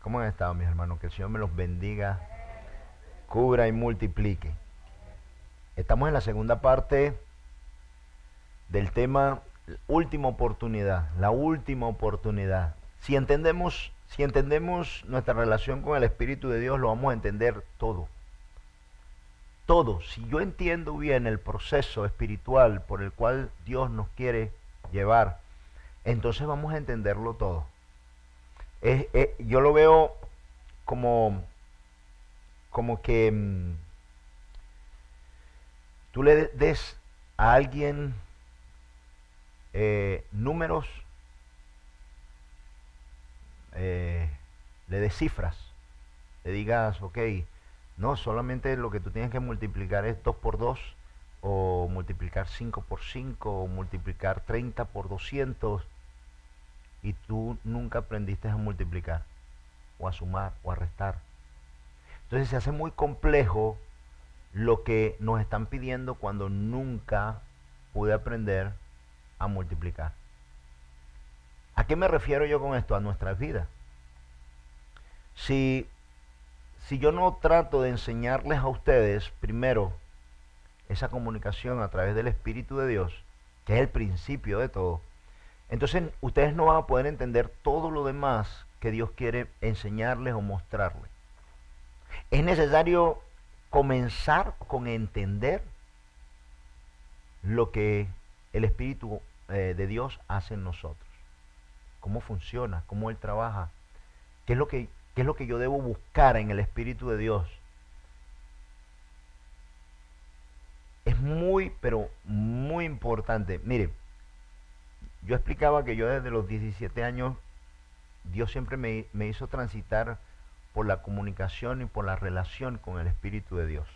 ¿Cómo han estado, mis hermanos? Que el Señor me los bendiga, cubra y multiplique. Estamos en la segunda parte del tema última oportunidad, la última oportunidad. Si entendemos nuestra relación con el Espíritu de Dios, lo vamos a entender todo. Todo. Si yo entiendo bien el proceso espiritual por el cual Dios nos quiere llevar, entonces vamos a entenderlo todo. Yo lo veo como, como que tú le des a alguien números, le des cifras, le digas, ok, no, solamente lo que tú tienes que multiplicar es 2 por 2, o multiplicar 5 por 5, o multiplicar 30 por 200, y tú nunca aprendiste a multiplicar, o a sumar, o a restar. Entonces se hace muy complejo lo que nos están pidiendo cuando nunca pude aprender a multiplicar. ¿A qué me refiero yo con esto? A nuestras vidas. Si, si yo no trato de enseñarles a ustedes primero esa comunicación a través del Espíritu de Dios, que es el principio de todo, entonces ustedes no van a poder entender todo lo demás que Dios quiere enseñarles o mostrarles. Es necesario comenzar con entender lo que el Espíritu de Dios hace en nosotros, cómo funciona, cómo Él trabaja, qué es lo que yo debo buscar en el Espíritu de Dios. Es muy, pero muy importante. Mire, yo explicaba que yo desde los 17 años, Dios siempre me hizo transitar por la comunicación y por la relación con el Espíritu de Dios.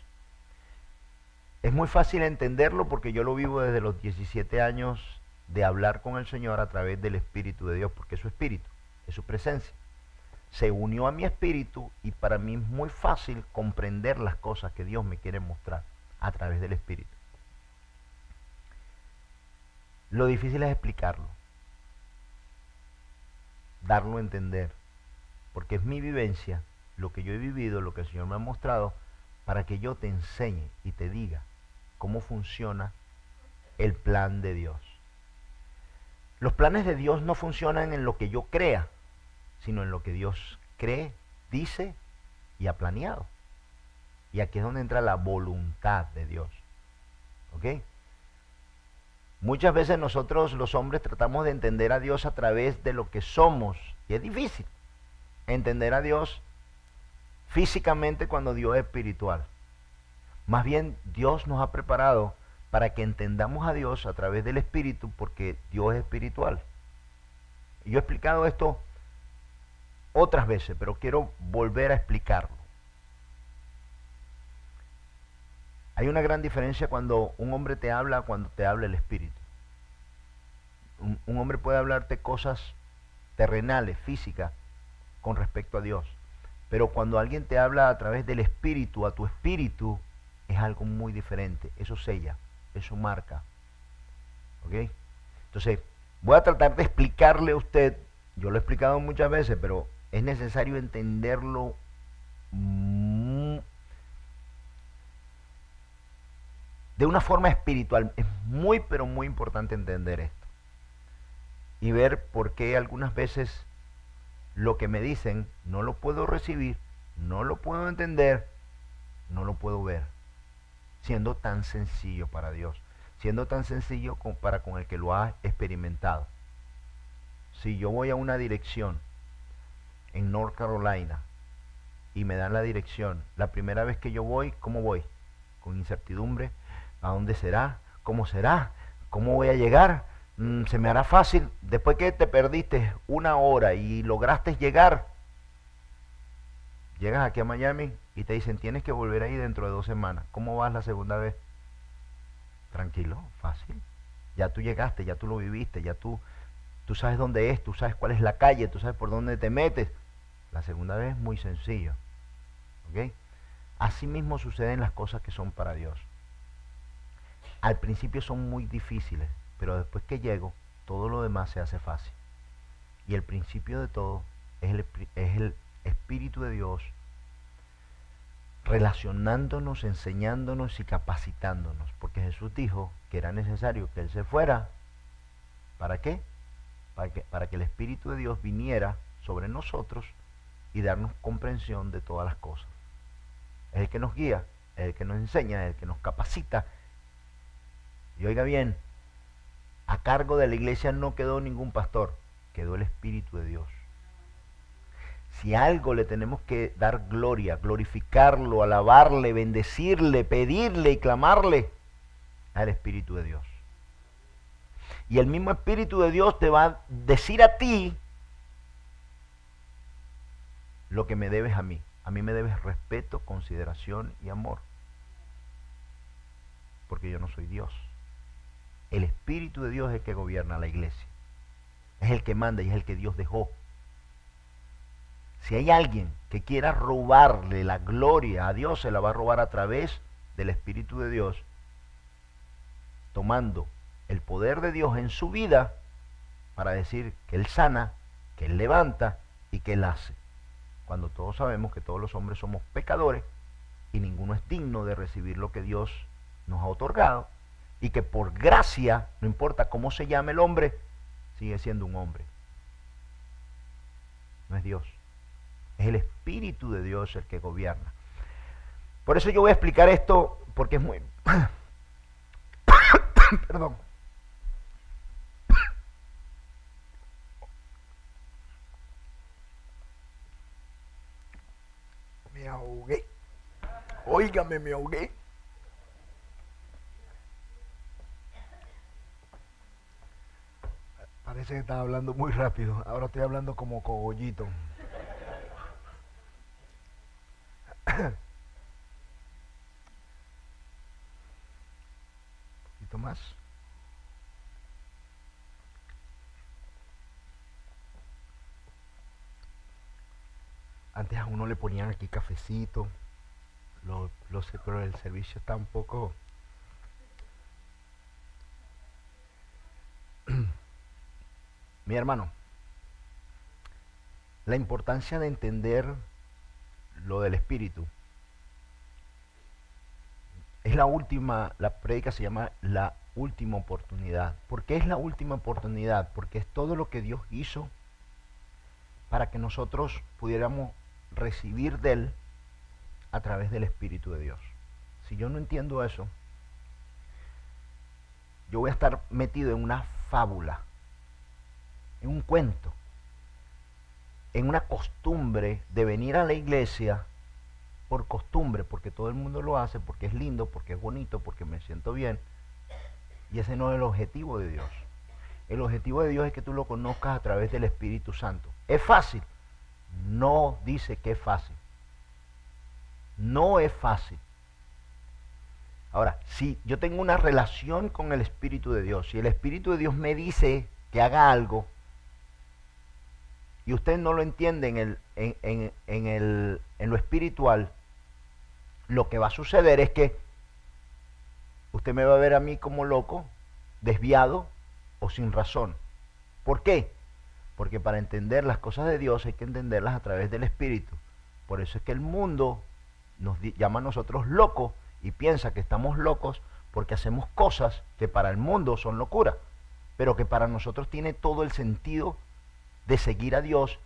Es muy fácil entenderlo porque yo lo vivo desde los 17 años de hablar con el Señor a través del Espíritu de Dios, porque es su Espíritu, es su presencia. Se unió a mi espíritu y para mí es muy fácil comprender las cosas que Dios me quiere mostrar a través del Espíritu. Lo difícil es explicarlo, darlo a entender, porque es mi vivencia, lo que yo he vivido, lo que el Señor me ha mostrado, para que yo te enseñe y te diga cómo funciona el plan de Dios. Los planes de Dios no funcionan en lo que yo crea, sino en lo que Dios cree, dice y ha planeado. Y aquí es donde entra la voluntad de Dios. ¿Ok? Muchas veces nosotros los hombres tratamos de entender a Dios a través de lo que somos. Y es difícil entender a Dios físicamente cuando Dios es espiritual. Más bien Dios nos ha preparado para que entendamos a Dios a través del Espíritu, porque Dios es espiritual. Y yo he explicado esto otras veces, pero quiero volver a explicarlo. Hay una gran diferencia cuando un hombre te habla, cuando te habla el Espíritu. Un hombre puede hablarte cosas terrenales, físicas, con respecto a Dios. Pero cuando alguien te habla a través del Espíritu, a tu espíritu, es algo muy diferente. Eso sella, eso marca. ¿Ok? Entonces, voy a tratar de explicarle a usted, yo lo he explicado muchas veces, pero es necesario entenderlo de una forma espiritual. Es muy, pero muy importante entender esto. Y ver por qué algunas veces lo que me dicen no lo puedo recibir, no lo puedo entender, no lo puedo ver. Siendo tan sencillo para Dios, siendo tan sencillo para con el que lo ha experimentado. Si yo voy a una dirección en North Carolina y me dan la dirección, la primera vez que yo voy, ¿cómo voy? Con incertidumbre. ¿A dónde será? ¿Cómo será? ¿Cómo voy a llegar? ¿Se me hará fácil? Después que te perdiste una hora y lograste llegar, llegas aquí a Miami y te dicen tienes que volver ahí dentro de 2 semanas. ¿Cómo vas la segunda vez? Tranquilo, fácil. Ya tú llegaste, ya tú lo viviste, ya tú sabes dónde es, tú sabes cuál es la calle, tú sabes por dónde te metes. La segunda vez es muy sencillo. ¿Ok? Así mismo suceden las cosas que son para Dios. Al principio son muy difíciles, pero después que llego, todo lo demás se hace fácil. Y el principio de todo es Espíritu de Dios, relacionándonos, enseñándonos y capacitándonos, porque Jesús dijo que era necesario que Él se fuera. ¿Para qué? Para que el Espíritu de Dios viniera sobre nosotros y darnos comprensión de todas las cosas. Es el que nos guía, es el que nos enseña, es el que nos capacita. Y oiga bien, a cargo de la iglesia no quedó ningún pastor, quedó el Espíritu de Dios. Si algo le tenemos que dar gloria, glorificarlo, alabarle, bendecirle, pedirle y clamarle al Espíritu de Dios. Y el mismo Espíritu de Dios te va a decir a ti lo que me debes a mí. A mí me debes respeto, consideración y amor. Porque yo no soy Dios. El Espíritu de Dios es el que gobierna la iglesia. Es el que manda y es el que Dios dejó. Si hay alguien que quiera robarle la gloria a Dios, se la va a robar a través del Espíritu de Dios, tomando el poder de Dios en su vida para decir que Él sana, que Él levanta y que Él hace. Cuando todos sabemos que todos los hombres somos pecadores y ninguno es digno de recibir lo que Dios nos ha otorgado, y que por gracia, no importa cómo se llame el hombre, sigue siendo un hombre. No es Dios. Es el Espíritu de Dios el que gobierna. Por eso yo voy a explicar esto, porque es muy... Perdón. Me ahogué. Óigame, me ahogué. Parece que estaba hablando muy rápido. Ahora estoy hablando como cogollito. Un poquito más. Antes a uno le ponían aquí cafecito. Lo sé, pero el servicio está un poco... Mi hermano, la importancia de entender lo del Espíritu es la prédica se llama la última oportunidad. ¿Por qué es la última oportunidad? Porque es todo lo que Dios hizo para que nosotros pudiéramos recibir de Él a través del Espíritu de Dios. Si yo no entiendo eso, yo voy a estar metido en una fábula, en un cuento, en una costumbre de venir a la iglesia por costumbre, porque todo el mundo lo hace, porque es lindo, porque es bonito, porque me siento bien. Y ese no es el objetivo de Dios. El objetivo de Dios es que tú lo conozcas a través del Espíritu Santo. ¿Es fácil? No dice que es fácil. No es fácil. Ahora, si yo tengo una relación con el Espíritu de Dios, si el Espíritu de Dios me dice que haga algo, y usted no lo entiende en lo espiritual, lo que va a suceder es que usted me va a ver a mí como loco, desviado o sin razón. ¿Por qué? Porque para entender las cosas de Dios hay que entenderlas a través del Espíritu. Por eso es que el mundo nos llama a nosotros locos y piensa que estamos locos porque hacemos cosas que para el mundo son locura, pero que para nosotros tiene todo el sentido de seguir a Dios.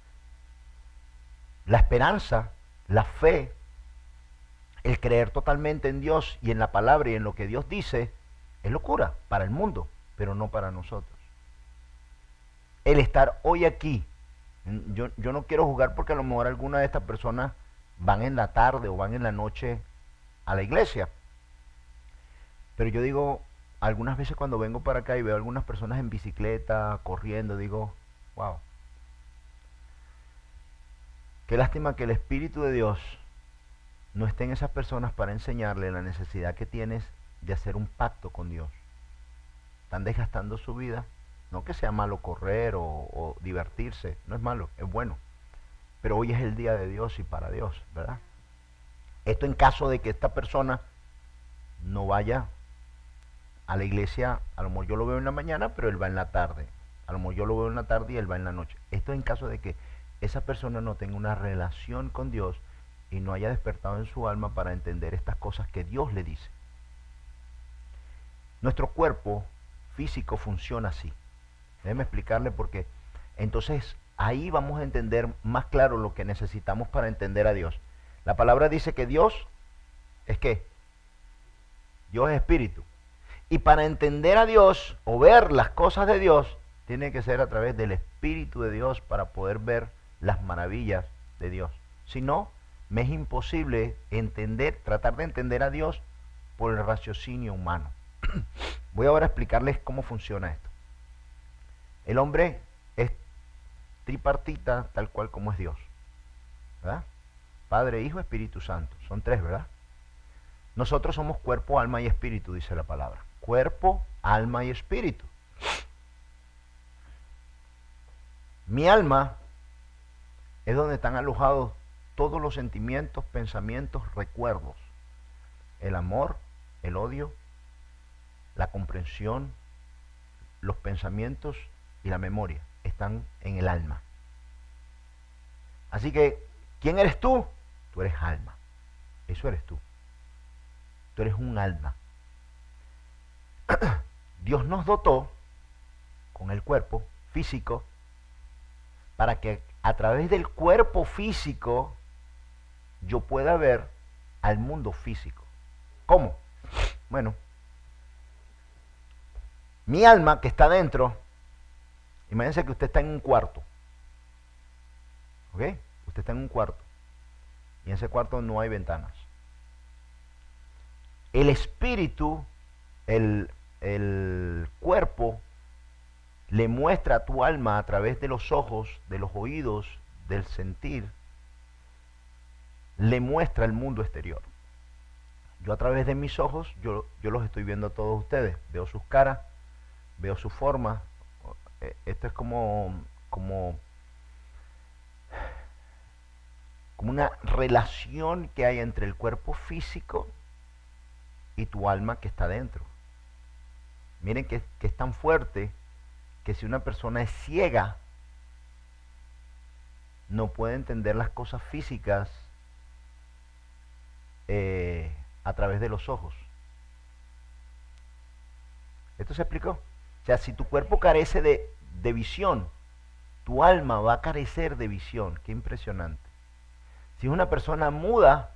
La esperanza, la fe, el creer totalmente en Dios y en la palabra y en lo que Dios dice es locura para el mundo, pero no para nosotros. El estar hoy aquí, yo no quiero jugar porque a lo mejor alguna de estas personas van en la tarde o van en la noche a la iglesia, pero yo digo, algunas veces cuando vengo para acá y veo a algunas personas en bicicleta, corriendo, digo, wow, qué lástima que el Espíritu de Dios no esté en esas personas para enseñarle la necesidad que tienes de hacer un pacto con Dios. Están desgastando su vida. No que sea malo correr o divertirse, no es malo, es bueno. Pero hoy es el día de Dios y para Dios, ¿verdad? Esto en caso de que esta persona no vaya a la iglesia, a lo mejor yo lo veo en la mañana, pero él va en la tarde. A lo mejor yo lo veo en la tarde y él va en la noche. Esto en caso de que esa persona no tenga una relación con Dios y no haya despertado en su alma para entender estas cosas que Dios le dice. Nuestro cuerpo físico funciona así. Déjeme explicarle porque entonces ahí vamos a entender más claro lo que necesitamos para entender a Dios. La palabra dice que Dios es ¿qué? Dios es espíritu. Y para entender a Dios o ver las cosas de Dios, tiene que ser a través del Espíritu de Dios para poder ver las maravillas de Dios. Si no, me es imposible entender, tratar de entender a Dios por el raciocinio humano. Voy ahora a explicarles cómo funciona esto. El hombre es tripartita tal cual como es Dios, ¿verdad? Padre, Hijo, Espíritu Santo. Son tres, ¿verdad? Nosotros somos cuerpo, alma y espíritu, dice la palabra. Cuerpo, alma y espíritu. Mi alma es donde están alojados todos los sentimientos, pensamientos, recuerdos. El amor, el odio, la comprensión, los pensamientos y la memoria están en el alma. Así que, ¿quién eres tú? Tú eres alma. Eso eres tú. Tú eres un alma. Dios nos dotó con el cuerpo físico para que a través del cuerpo físico yo pueda ver al mundo físico. ¿Cómo? Bueno, mi alma que está dentro, imagínense que usted está en un cuarto. ¿Ok? Usted está en un cuarto. Y en ese cuarto no hay ventanas. El espíritu, el cuerpo, le muestra a tu alma a través de los ojos, de los oídos, del sentir, le muestra el mundo exterior. Yo a través de mis ojos, yo los estoy viendo a todos ustedes. Veo sus caras, veo su forma. Esto es como una relación que hay entre el cuerpo físico y tu alma que está dentro. Miren que es tan fuerte que si una persona es ciega, no puede entender las cosas físicas a través de los ojos. ¿Esto se explicó? O sea, si tu cuerpo carece de visión, tu alma va a carecer de visión. Qué impresionante. Si es una persona muda,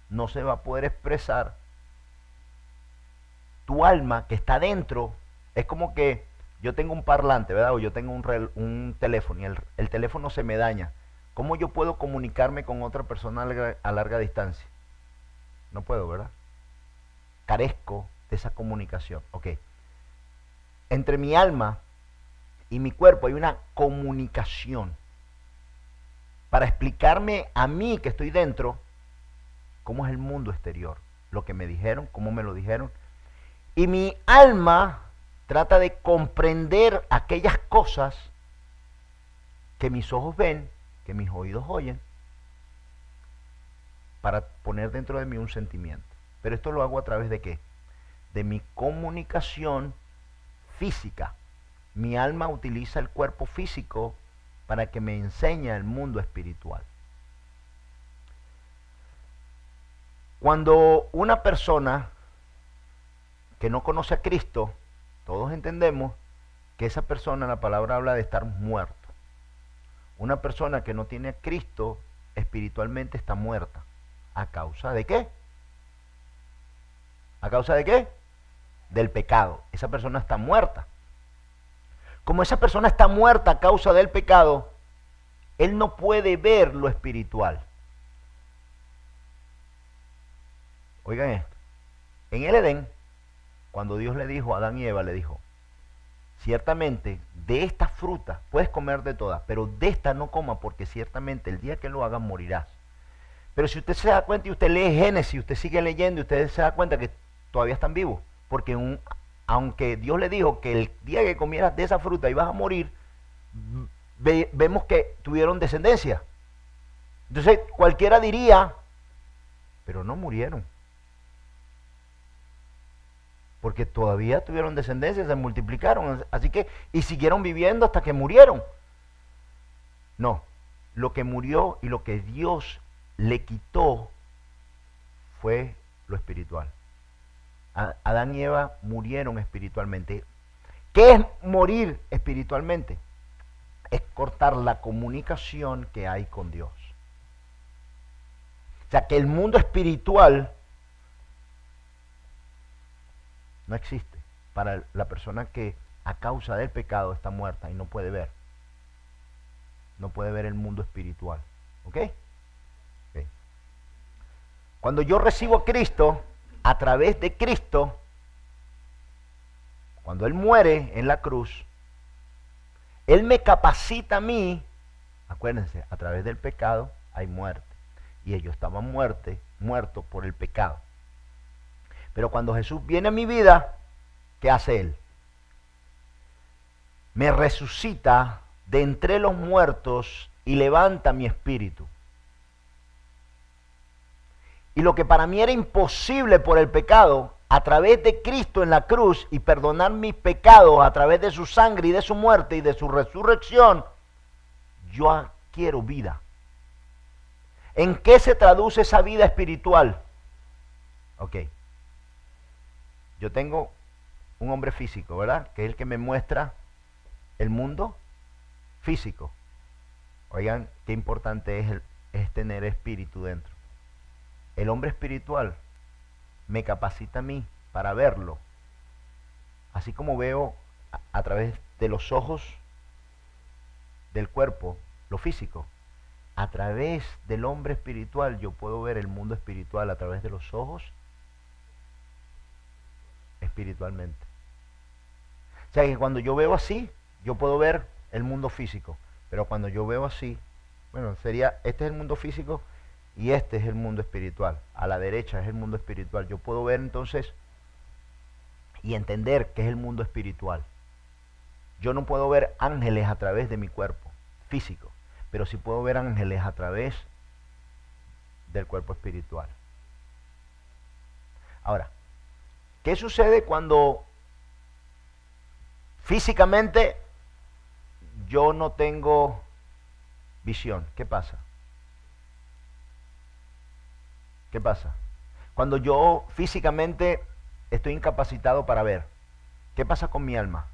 no se va a poder expresar. Tu alma que está dentro, es como que yo tengo un parlante, ¿verdad? O yo tengo un teléfono y el teléfono se me daña. ¿Cómo yo puedo comunicarme con otra persona a larga distancia? No puedo, ¿verdad? Carezco de esa comunicación. Ok. Entre mi alma y mi cuerpo hay una comunicación para explicarme a mí que estoy dentro cómo es el mundo exterior, lo que me dijeron, cómo me lo dijeron. Y mi alma trata de comprender aquellas cosas que mis ojos ven, que mis oídos oyen, para poner dentro de mí un sentimiento. Pero esto lo hago a través de ¿qué? De mi comunicación física. Mi alma utiliza el cuerpo físico para que me enseñe el mundo espiritual. Cuando una persona que no conoce a Cristo, todos entendemos que esa persona, la palabra habla de estar muerto. Una persona que no tiene a Cristo espiritualmente está muerta. ¿A causa de qué? ¿A causa de qué? Del pecado. Esa persona está muerta. Como esa persona está muerta a causa del pecado, él no puede ver lo espiritual. Oigan esto. En el Edén, cuando Dios le dijo a Adán y Eva, le dijo, ciertamente de esta fruta puedes comer de todas, pero de esta no coma porque ciertamente el día que lo hagas morirás. Pero si usted se da cuenta y usted lee Génesis, usted sigue leyendo y usted se da cuenta que todavía están vivos, porque aunque Dios le dijo que el día que comieras de esa fruta ibas a morir, vemos que tuvieron descendencia. Entonces cualquiera diría, pero no murieron. Porque todavía tuvieron descendencia, se multiplicaron, así que, y siguieron viviendo hasta que murieron. No, lo que murió y lo que Dios le quitó fue lo espiritual. Adán y Eva murieron espiritualmente. ¿Qué es morir espiritualmente? Es cortar la comunicación que hay con Dios. O sea, que el mundo espiritual no existe para la persona que a causa del pecado está muerta y no puede ver. No puede ver el mundo espiritual. ¿Ok? Okay. Cuando yo recibo a Cristo, a través de Cristo, cuando Él muere en la cruz, Él me capacita a mí. Acuérdense, a través del pecado hay muerte. Y ellos estaban muertos por el pecado. Pero cuando Jesús viene a mi vida, ¿qué hace Él? Me resucita de entre los muertos y levanta mi espíritu. Y lo que para mí era imposible por el pecado, a través de Cristo en la cruz y perdonar mis pecados a través de su sangre y de su muerte y de su resurrección, yo adquiero vida. ¿En qué se traduce esa vida espiritual? Ok. Yo tengo un hombre físico, ¿verdad? Que es el que me muestra el mundo físico. Oigan, qué importante es tener espíritu dentro. El hombre espiritual me capacita a mí para verlo. Así como veo a través de los ojos del cuerpo, lo físico. A través del hombre espiritual yo puedo ver el mundo espiritual a través de los ojos espiritualmente. O sea que cuando yo veo así, yo puedo ver el mundo físico. Pero cuando yo veo así, bueno, sería, este es el mundo físico y este es el mundo espiritual. A la derecha es el mundo espiritual. Yo puedo ver entonces y entender qué es el mundo espiritual. Yo no puedo ver ángeles a través de mi cuerpo físico, pero sí puedo ver ángeles a través del cuerpo espiritual. Ahora, ¿qué sucede cuando físicamente yo no tengo visión? ¿Qué pasa? ¿Qué pasa? Cuando yo físicamente estoy incapacitado para ver, ¿qué pasa con mi alma?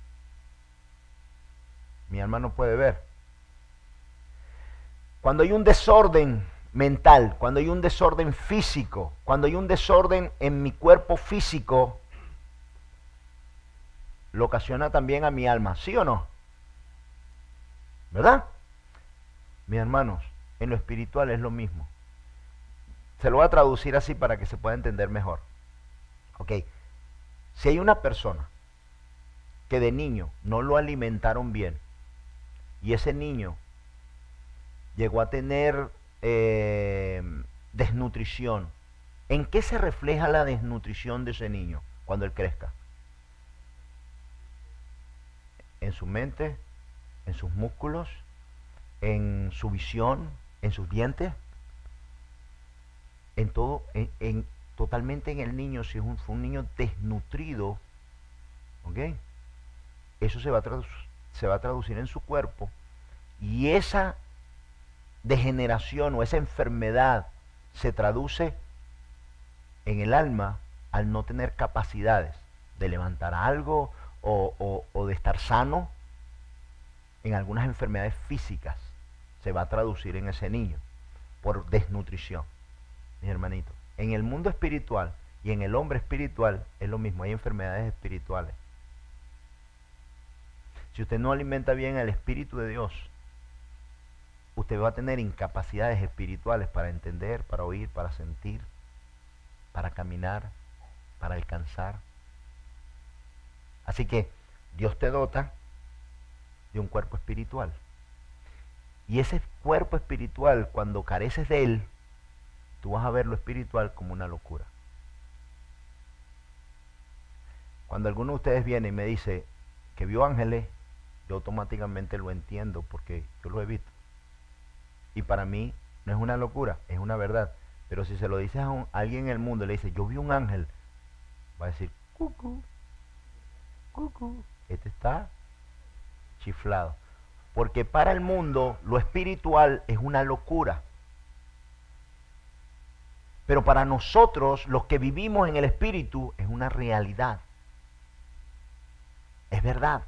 Mi alma no puede ver. Cuando hay un desorden mental, cuando hay un desorden físico, cuando hay un desorden en mi cuerpo físico, lo ocasiona también a mi alma, ¿sí o no? ¿Verdad? Mis hermanos, en lo espiritual es lo mismo. Se lo voy a traducir así para que se pueda entender mejor. Ok, si hay una persona que de niño no lo alimentaron bien y ese niño llegó a tener desnutrición, ¿en qué se refleja la desnutrición de ese niño cuando él crezca? En su mente, en sus músculos, en su visión, en sus dientes, en todo, totalmente en el niño. Si fue un niño desnutrido, ¿ok? Eso se va a traducir en su cuerpo, y esa degeneración o esa enfermedad se traduce en el alma al no tener capacidades de levantar algo o de estar sano. En algunas enfermedades físicas se va a traducir en ese niño por desnutrición. Mis hermanitos, en el mundo espiritual y en el hombre espiritual es lo mismo, hay enfermedades espirituales. Si usted no alimenta bien el Espíritu de Dios, usted va a tener incapacidades espirituales para entender, para oír, para sentir, para caminar, para alcanzar. Así que Dios te dota de un cuerpo espiritual. Y ese cuerpo espiritual, cuando careces de él, tú vas a ver lo espiritual como una locura. Cuando alguno de ustedes viene y me dice que vio ángeles, yo automáticamente lo entiendo porque yo lo he visto. Y para mí no es una locura, es una verdad. Pero si se lo dices a alguien en el mundo y le dice, yo vi un ángel, va a decir, cucú, cucú, este está chiflado. Porque para el mundo lo espiritual es una locura. Pero para nosotros, los que vivimos en el espíritu, es una realidad. Es verdad.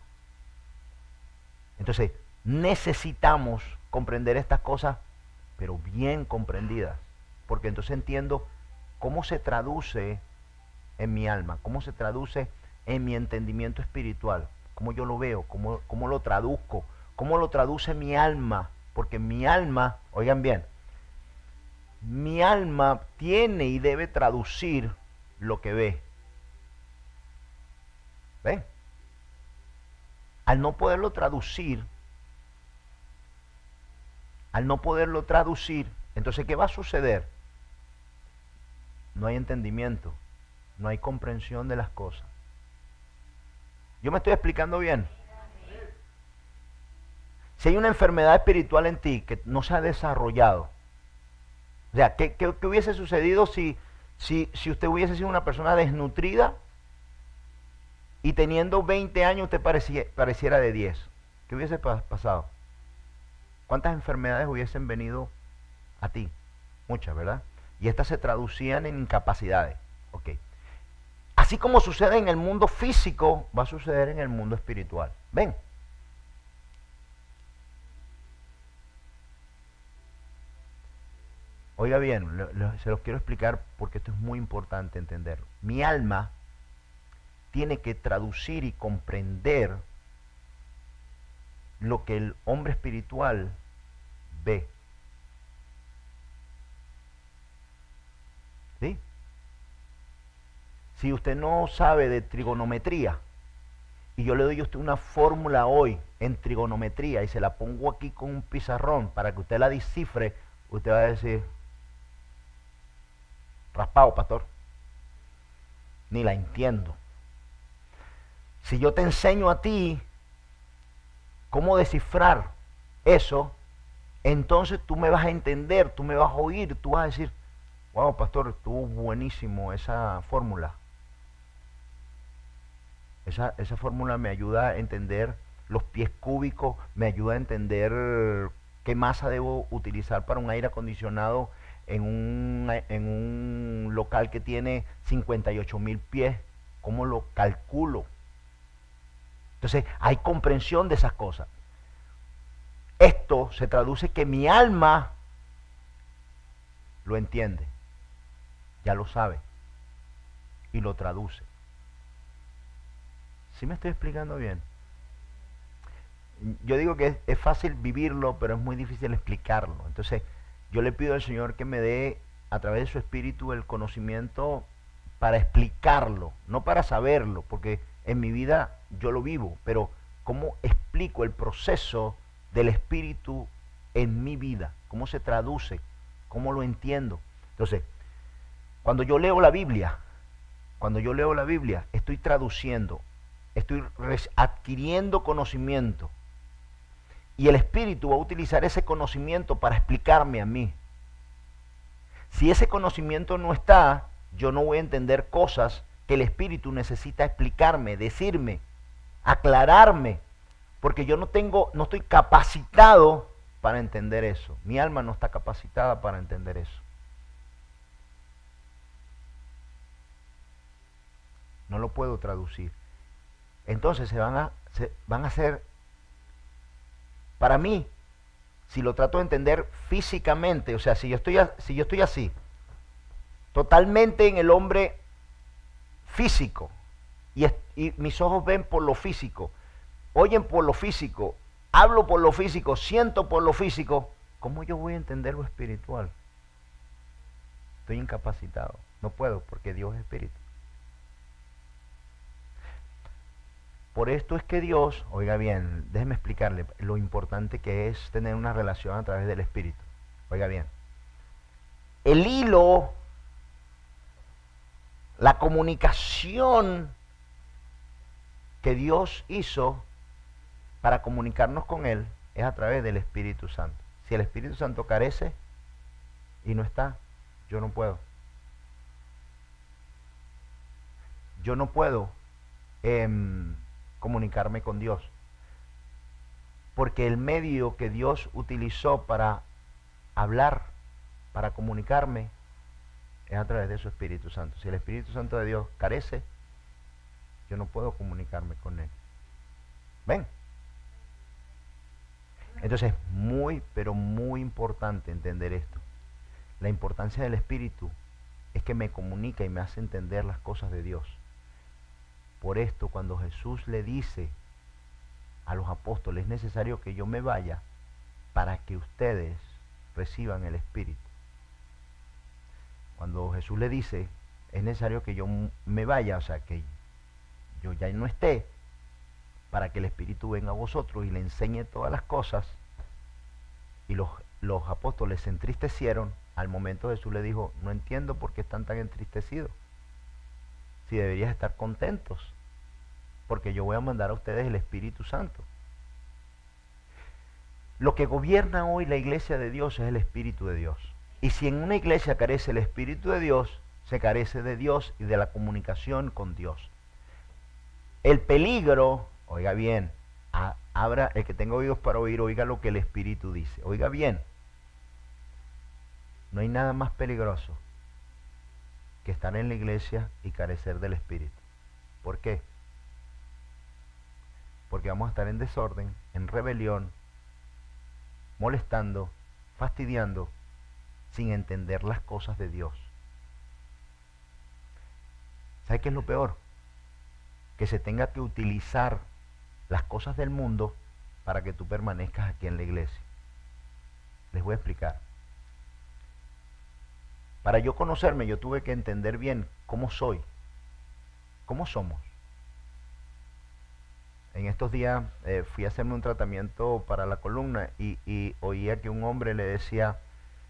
Entonces, necesitamos comprender estas cosas, pero bien comprendidas. Porque entonces entiendo cómo se traduce en mi alma, cómo se traduce en mi entendimiento espiritual, cómo yo lo veo, cómo lo traduzco, cómo lo traduce mi alma. Porque mi alma, oigan bien, mi alma tiene y debe traducir lo que ve. ¿Ven? Al no poderlo traducir, entonces ¿qué va a suceder? No hay entendimiento, no hay comprensión de las cosas. ¿Yo me estoy explicando bien? Si hay una enfermedad espiritual en ti que no se ha desarrollado, o sea, ¿qué hubiese sucedido si usted hubiese sido una persona desnutrida y teniendo 20 años usted pareciera de 10? ¿Qué hubiese pasado? ¿Cuántas enfermedades hubiesen venido a ti? Muchas, ¿verdad? Y estas se traducían en incapacidades. Ok. Así como sucede en el mundo físico, va a suceder en el mundo espiritual. ¿Ven? Oiga bien, se los quiero explicar porque esto es muy importante entenderlo. Mi alma tiene que traducir y comprender lo que el hombre espiritual ve. ¿Sí? Si usted no sabe de trigonometría y yo le doy a usted una fórmula hoy en trigonometría y se la pongo aquí con un pizarrón para que usted la descifre, usted va a decir, raspado, pastor, ni la entiendo. Si yo te enseño a ti cómo descifrar eso, entonces tú me vas a entender, tú me vas a oír, tú vas a decir, wow, pastor, estuvo buenísimo esa fórmula. Esa fórmula me ayuda a entender los pies cúbicos, me ayuda a entender qué masa debo utilizar para un aire acondicionado en un local que tiene 58,000 pies, cómo lo calculo. Entonces hay comprensión de esas cosas. Esto se traduce que mi alma lo entiende, ya lo sabe y lo traduce. ¿Sí me estoy explicando bien? Yo digo que es fácil vivirlo, pero es muy difícil explicarlo. Entonces, yo le pido al Señor que me dé, a través de su Espíritu, el conocimiento para explicarlo, no para saberlo, porque en mi vida yo lo vivo, pero ¿cómo explico el proceso del Espíritu en mi vida? ¿Cómo se traduce? ¿Cómo lo entiendo? Entonces, cuando yo leo la Biblia, estoy traduciendo, estoy adquiriendo conocimiento. Y el Espíritu va a utilizar ese conocimiento para explicarme a mí. Si ese conocimiento no está, yo no voy a entender cosas que el Espíritu necesita explicarme, decirme, aclararme, porque yo no estoy capacitado para entender eso. Mi alma no está capacitada para entender eso. No lo puedo traducir. Entonces se van a hacer, para mí, si lo trato de entender físicamente, o sea, si yo estoy así, totalmente en el hombre físico, y mis ojos ven por lo físico, oyen por lo físico, hablo por lo físico, siento por lo físico, ¿cómo yo voy a entender lo espiritual? Estoy incapacitado, no puedo, porque Dios es espíritu. Por esto es que Dios, oiga bien, déjeme explicarle lo importante que es tener una relación a través del Espíritu. Oiga bien, el hilo, la comunicación que Dios hizo para comunicarnos con Él es a través del Espíritu Santo. Si el Espíritu Santo carece y no está, yo no puedo. Yo no puedo comunicarme con Dios. Porque el medio que Dios utilizó para hablar, para comunicarme, es a través de su Espíritu Santo. Si el Espíritu Santo de Dios carece, yo no puedo comunicarme con Él. ¿Ven? Entonces, muy, pero muy importante entender esto. La importancia del Espíritu es que me comunica y me hace entender las cosas de Dios. Por esto, cuando Jesús le dice a los apóstoles, es necesario que yo me vaya para que ustedes reciban el Espíritu. Cuando Jesús le dice, es necesario que yo me vaya, o sea, que yo ya no esté, para que el Espíritu venga a vosotros y le enseñe todas las cosas. Y los apóstoles se entristecieron. Al momento Jesús le dijo, no entiendo por qué están tan entristecidos. Si deberías estar contentos, porque yo voy a mandar a ustedes el Espíritu Santo. Lo que gobierna hoy la iglesia de Dios es el Espíritu de Dios. Y si en una iglesia carece el Espíritu de Dios, se carece de Dios y de la comunicación con Dios. El peligro, oiga bien, abra, el que tenga oídos para oír, oiga lo que el Espíritu dice. Oiga bien, no hay nada más peligroso que estar en la iglesia y carecer del Espíritu. ¿Por qué? Porque vamos a estar en desorden, en rebelión, molestando, fastidiando, sin entender las cosas de Dios. ¿Sabe qué es lo peor? Que se tenga que utilizar las cosas del mundo para que tú permanezcas aquí en la iglesia. Les voy a explicar. Para yo conocerme, yo tuve que entender bien cómo soy, cómo somos. En estos días fui a hacerme un tratamiento para la columna y oía que un hombre le decía,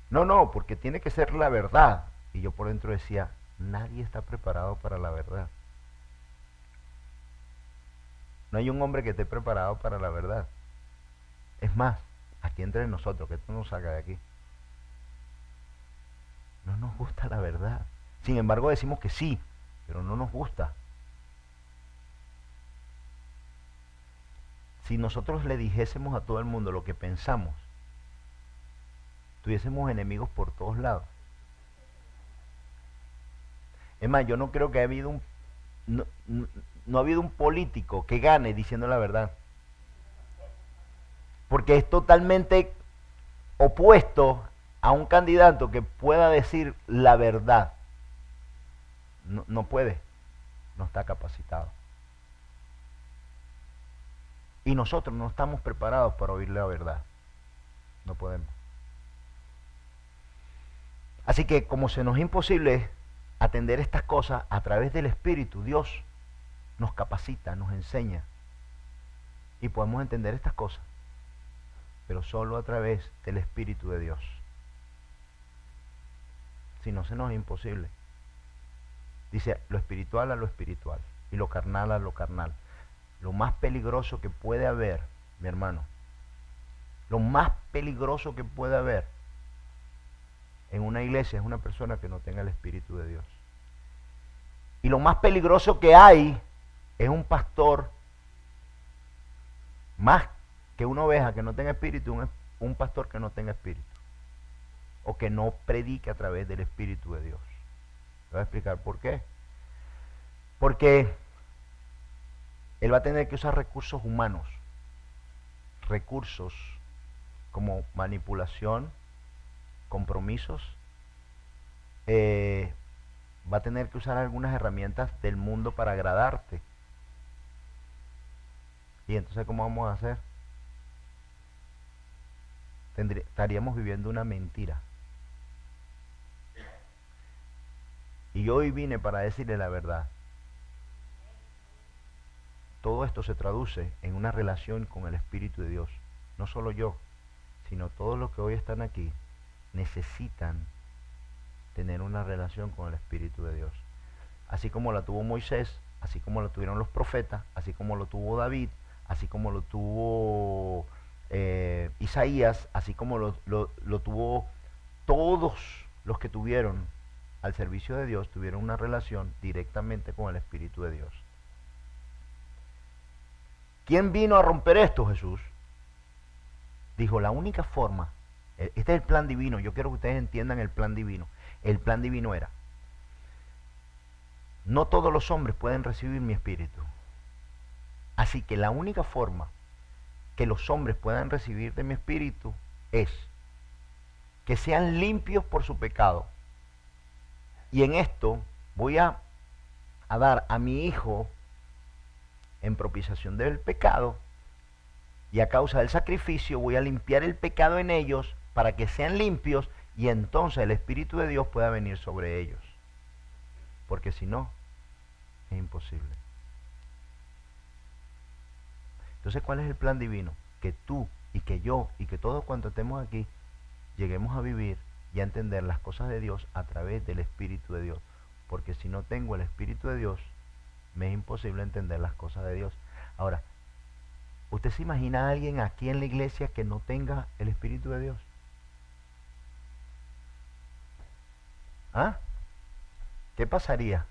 no, porque tiene que ser la verdad. Y yo por dentro decía, nadie está preparado para la verdad. No hay un hombre que esté preparado para la verdad. Es más, aquí entre nosotros, que esto nos saca de aquí. No nos gusta la verdad. Sin embargo decimos que sí, pero no nos gusta. Si nosotros le dijésemos a todo el mundo lo que pensamos, tuviésemos enemigos por todos lados. Es más, yo no creo que haya habido no ha habido un político que gane diciendo la verdad. Porque es totalmente opuesto a un candidato que pueda decir la verdad. No puede, no está capacitado. Y nosotros no estamos preparados para oír la verdad. No podemos. Así que como se nos es imposible atender estas cosas a través del Espíritu, Dios nos capacita, nos enseña. Y podemos entender estas cosas, pero solo a través del Espíritu de Dios. Si no, se nos es imposible. Dice, lo espiritual a lo espiritual y lo carnal a lo carnal. Lo más peligroso que puede haber, mi hermano, lo más peligroso que puede haber en una iglesia es una persona que no tenga el Espíritu de Dios. Y lo más peligroso que hay es un pastor, más que una oveja que no tenga espíritu, un pastor que no tenga espíritu. O que no predique a través del Espíritu de Dios. Te voy a explicar por qué. Porque él va a tener que usar recursos humanos. Recursos como manipulación, compromisos. Va a tener que usar algunas herramientas del mundo para agradarte. Y entonces, ¿cómo vamos a hacer? Estaríamos viviendo una mentira. Y yo hoy vine para decirle la verdad. Todo esto se traduce en una relación con el Espíritu de Dios. No solo yo, sino todos los que hoy están aquí necesitan tener una relación con el Espíritu de Dios. Así como la tuvo Moisés, así como la tuvieron los profetas, así como lo tuvo David, así como lo tuvo Isaías, así como lo tuvo todos los que tuvieron al servicio de Dios, tuvieron una relación directamente con el Espíritu de Dios. ¿Quién vino a romper esto? Jesús. dijo, la única forma, este es el plan divino, yo quiero que ustedes entiendan el plan divino. El plan divino era, no todos los hombres pueden recibir mi espíritu. Así que la única forma que los hombres puedan recibir de mi espíritu es que sean limpios por su pecado. Y en esto voy a dar a mi hijo en propiciación del pecado, y a causa del sacrificio voy a limpiar el pecado en ellos para que sean limpios, y entonces el Espíritu de Dios pueda venir sobre ellos. Porque si no, es imposible. Entonces, ¿cuál es el plan divino? Que tú y que yo y que todos cuantos estemos aquí lleguemos a vivir y a entender las cosas de Dios a través del Espíritu de Dios. Porque si no tengo el Espíritu de Dios, me es imposible entender las cosas de Dios. Ahora, ¿usted se imagina a alguien aquí en la iglesia que no tenga el Espíritu de Dios? ¿Ah? ¿Qué pasaría?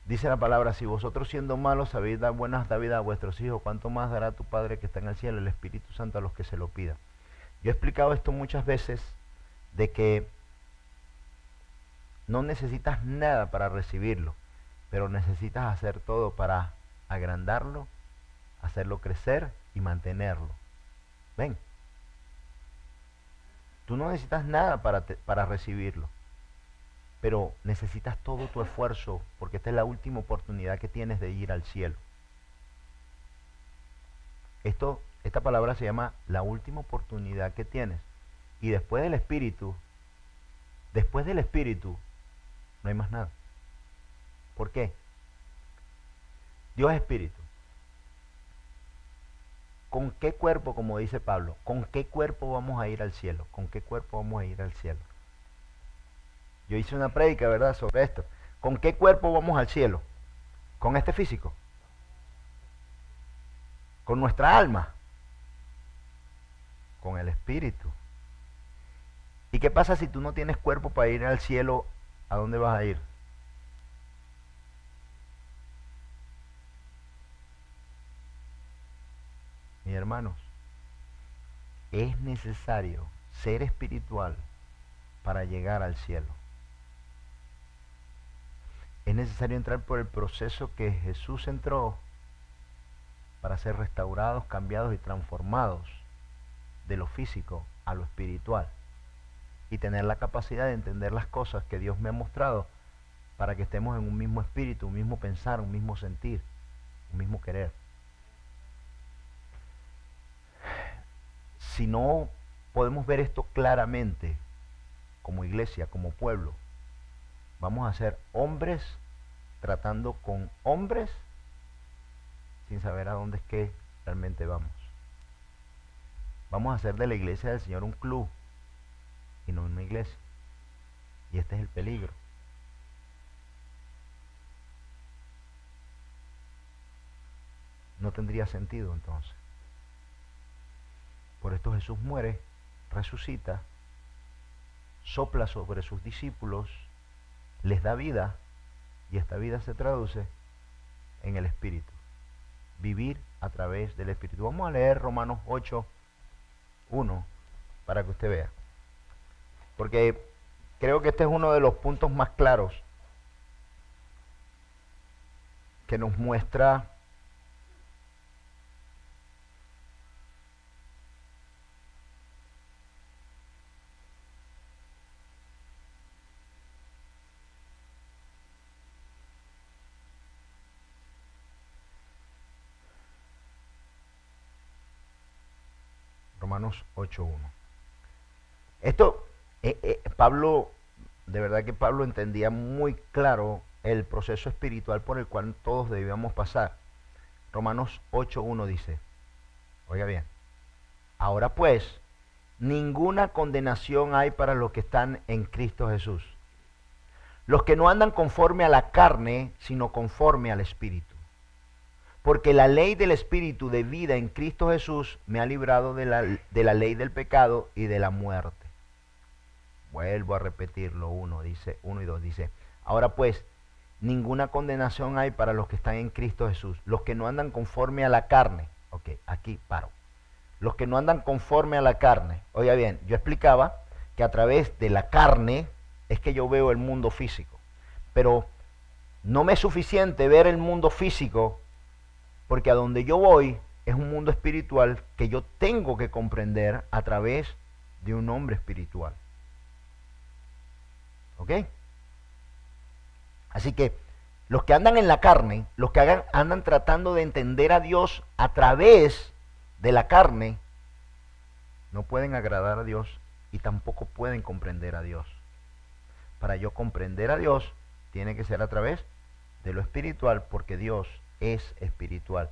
Dice la palabra, si vosotros siendo malos sabéis dar buenas dádivas a vuestros hijos, ¿cuánto más dará tu Padre que está en el cielo, el Espíritu Santo, a los que se lo pidan? Yo he explicado esto muchas veces, de que no necesitas nada para recibirlo, pero necesitas hacer todo para agrandarlo, hacerlo crecer y mantenerlo. ¿Ven? Tú no necesitas nada para recibirlo, pero necesitas todo tu esfuerzo, porque esta es la última oportunidad que tienes de ir al cielo. Esta palabra se llama la última oportunidad que tienes. Y después del Espíritu, no hay más nada. ¿Por qué? Dios es Espíritu. ¿Con qué cuerpo, como dice Pablo, con qué cuerpo vamos a ir al cielo? ¿Con qué cuerpo vamos a ir al cielo? Yo hice una prédica, ¿verdad?, sobre esto. ¿Con qué cuerpo vamos al cielo? ¿Con este físico? ¿Con nuestra alma? Con el Espíritu. ¿Y qué pasa si tú no tienes cuerpo para ir al cielo? ¿A dónde vas a ir? Mis hermanos, es necesario ser espiritual para llegar al cielo. Es necesario entrar por el proceso que Jesús entró para ser restaurados, cambiados y transformados de lo físico a lo espiritual, y tener la capacidad de entender las cosas que Dios me ha mostrado para que estemos en un mismo espíritu, un mismo pensar, un mismo sentir, un mismo querer. Si no podemos ver esto claramente como iglesia, como pueblo, vamos a ser hombres tratando con hombres sin saber a dónde es que realmente vamos. Vamos a hacer de la iglesia del Señor un club y no una iglesia. Y este es el peligro. No tendría sentido entonces. Por esto Jesús muere, resucita, sopla sobre sus discípulos, les da vida, y esta vida se traduce en el Espíritu. Vivir a través del Espíritu. Vamos a leer Romanos 8:1 para que usted vea. Porque creo que este es uno de los puntos más claros que nos muestra Romanos 8:1. Esto, Pablo, de verdad que Pablo entendía muy claro el proceso espiritual por el cual todos debíamos pasar. Romanos 8:1 dice, oiga bien, ahora pues, ninguna condenación hay para los que están en Cristo Jesús. Los que no andan conforme a la carne, sino conforme al Espíritu. Porque la ley del Espíritu de vida en Cristo Jesús me ha librado de la ley del pecado y de la muerte. Vuelvo a repetirlo, 1 y 2 dice, ahora pues, ninguna condenación hay para los que están en Cristo Jesús, los que no andan conforme a la carne. Ok, aquí paro. Los que no andan conforme a la carne. Oiga bien, yo explicaba que a través de la carne es que yo veo el mundo físico. Pero no me es suficiente ver el mundo físico, porque a donde yo voy es un mundo espiritual que yo tengo que comprender a través de un hombre espiritual. ¿Ok? Así que los que andan en la carne, los que andan tratando de entender a Dios a través de la carne, no pueden agradar a Dios y tampoco pueden comprender a Dios. Para yo comprender a Dios, tiene que ser a través de lo espiritual, porque Dios es espiritual.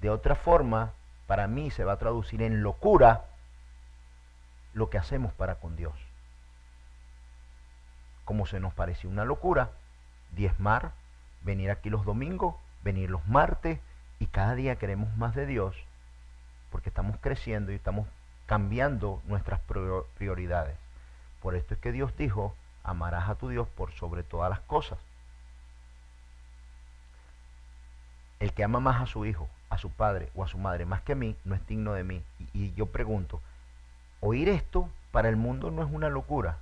De otra forma, para mí se va a traducir en locura lo que hacemos para con Dios. Como se nos pareció una locura diezmar, venir aquí los domingos, venir los martes, y cada día queremos más de Dios, porque estamos creciendo y estamos cambiando nuestras prioridades. Por esto es que Dios dijo, amarás a tu Dios por sobre todas las cosas. El que ama más a su hijo, a su padre o a su madre más que a mí, no es digno de mí. Y yo pregunto, ¿oír esto para el mundo no es una locura?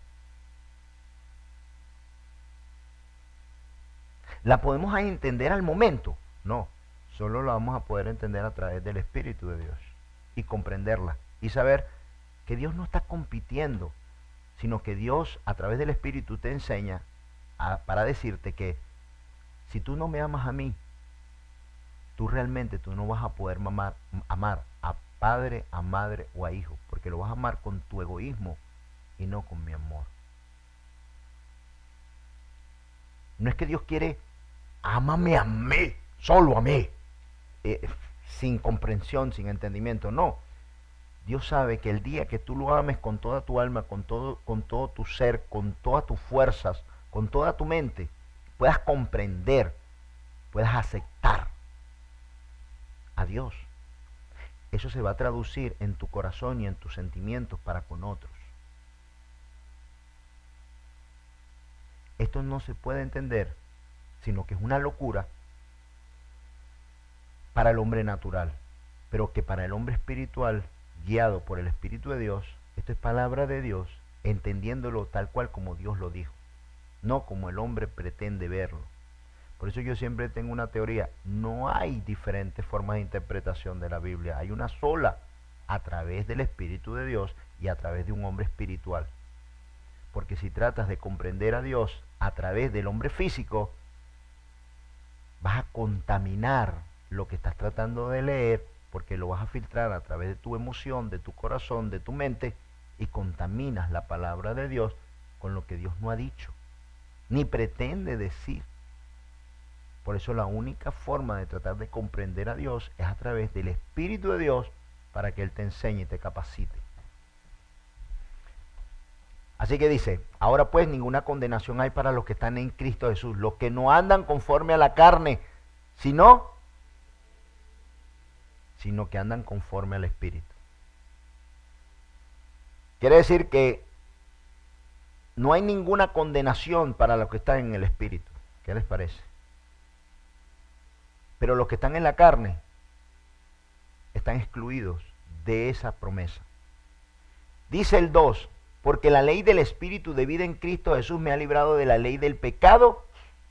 ¿La podemos entender al momento? No, solo la vamos a poder entender a través del Espíritu de Dios y comprenderla y saber que Dios no está compitiendo, sino que Dios a través del Espíritu te enseña para decirte que si tú no me amas a mí, tú no vas a poder amar a padre, a madre o a hijo, porque lo vas a amar con tu egoísmo y no con mi amor. No es que Dios quiere, ámame a mí, solo a mí, sin comprensión, sin entendimiento, no. Dios sabe que el día que tú lo ames con toda tu alma, con todo tu ser, con todas tus fuerzas, con toda tu mente, puedas comprender, puedas aceptar a Dios, eso se va a traducir en tu corazón y en tus sentimientos para con otros. Esto no se puede entender, sino que es una locura para el hombre natural, pero que para el hombre espiritual, guiado por el Espíritu de Dios, esto es palabra de Dios, entendiéndolo tal cual como Dios lo dijo, no como el hombre pretende verlo. Por eso yo siempre tengo una teoría, no hay diferentes formas de interpretación de la Biblia, hay una sola, a través del Espíritu de Dios y a través de un hombre espiritual. Porque si tratas de comprender a Dios a través del hombre físico, vas a contaminar lo que estás tratando de leer, porque lo vas a filtrar a través de tu emoción, de tu corazón, de tu mente, y contaminas la palabra de Dios con lo que Dios no ha dicho, ni pretende decir. Por eso la única forma de tratar de comprender a Dios es a través del Espíritu de Dios, para que Él te enseñe y te capacite. Así que dice, ahora pues ninguna condenación hay para los que están en Cristo Jesús, los que no andan conforme a la carne, sino que andan conforme al Espíritu. Quiere decir que no hay ninguna condenación para los que están en el Espíritu. ¿Qué les parece? Pero los que están en la carne están excluidos de esa promesa. Dice el 2, porque la ley del Espíritu de vida en Cristo Jesús me ha librado de la ley del pecado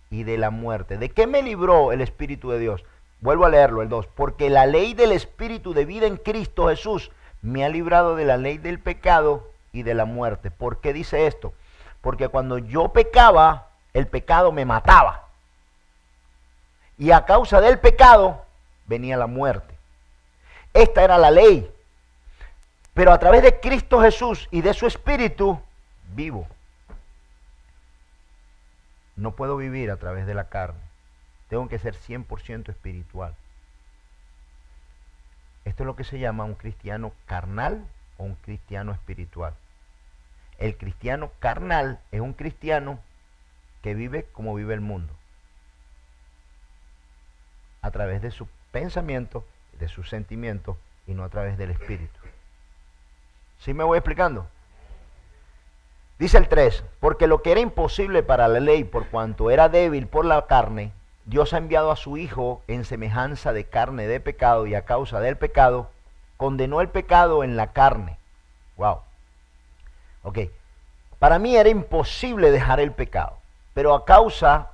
y de la muerte. ¿De qué me libró el Espíritu de Dios? Vuelvo a leerlo, el 2. Porque la ley del Espíritu de vida en Cristo Jesús me ha librado de la ley del pecado y de la muerte. ¿Por qué dice esto? Porque cuando yo pecaba, el pecado me mataba. Y a causa del pecado venía la muerte. Esta era la ley. Pero a través de Cristo Jesús y de su Espíritu, vivo. No puedo vivir a través de la carne. Tengo que ser 100% espiritual. Esto es lo que se llama un cristiano carnal o un cristiano espiritual. El cristiano carnal es un cristiano que vive como vive el mundo. A través de sus pensamientos, de sus sentimientos y no a través del Espíritu. ¿Sí me voy explicando? Dice el 3, porque lo que era imposible para la ley por cuanto era débil por la carne, Dios ha enviado a su Hijo en semejanza de carne de pecado, y a causa del pecado condenó el pecado en la carne. Wow. Ok. Para mí era imposible dejar el pecado, pero a causa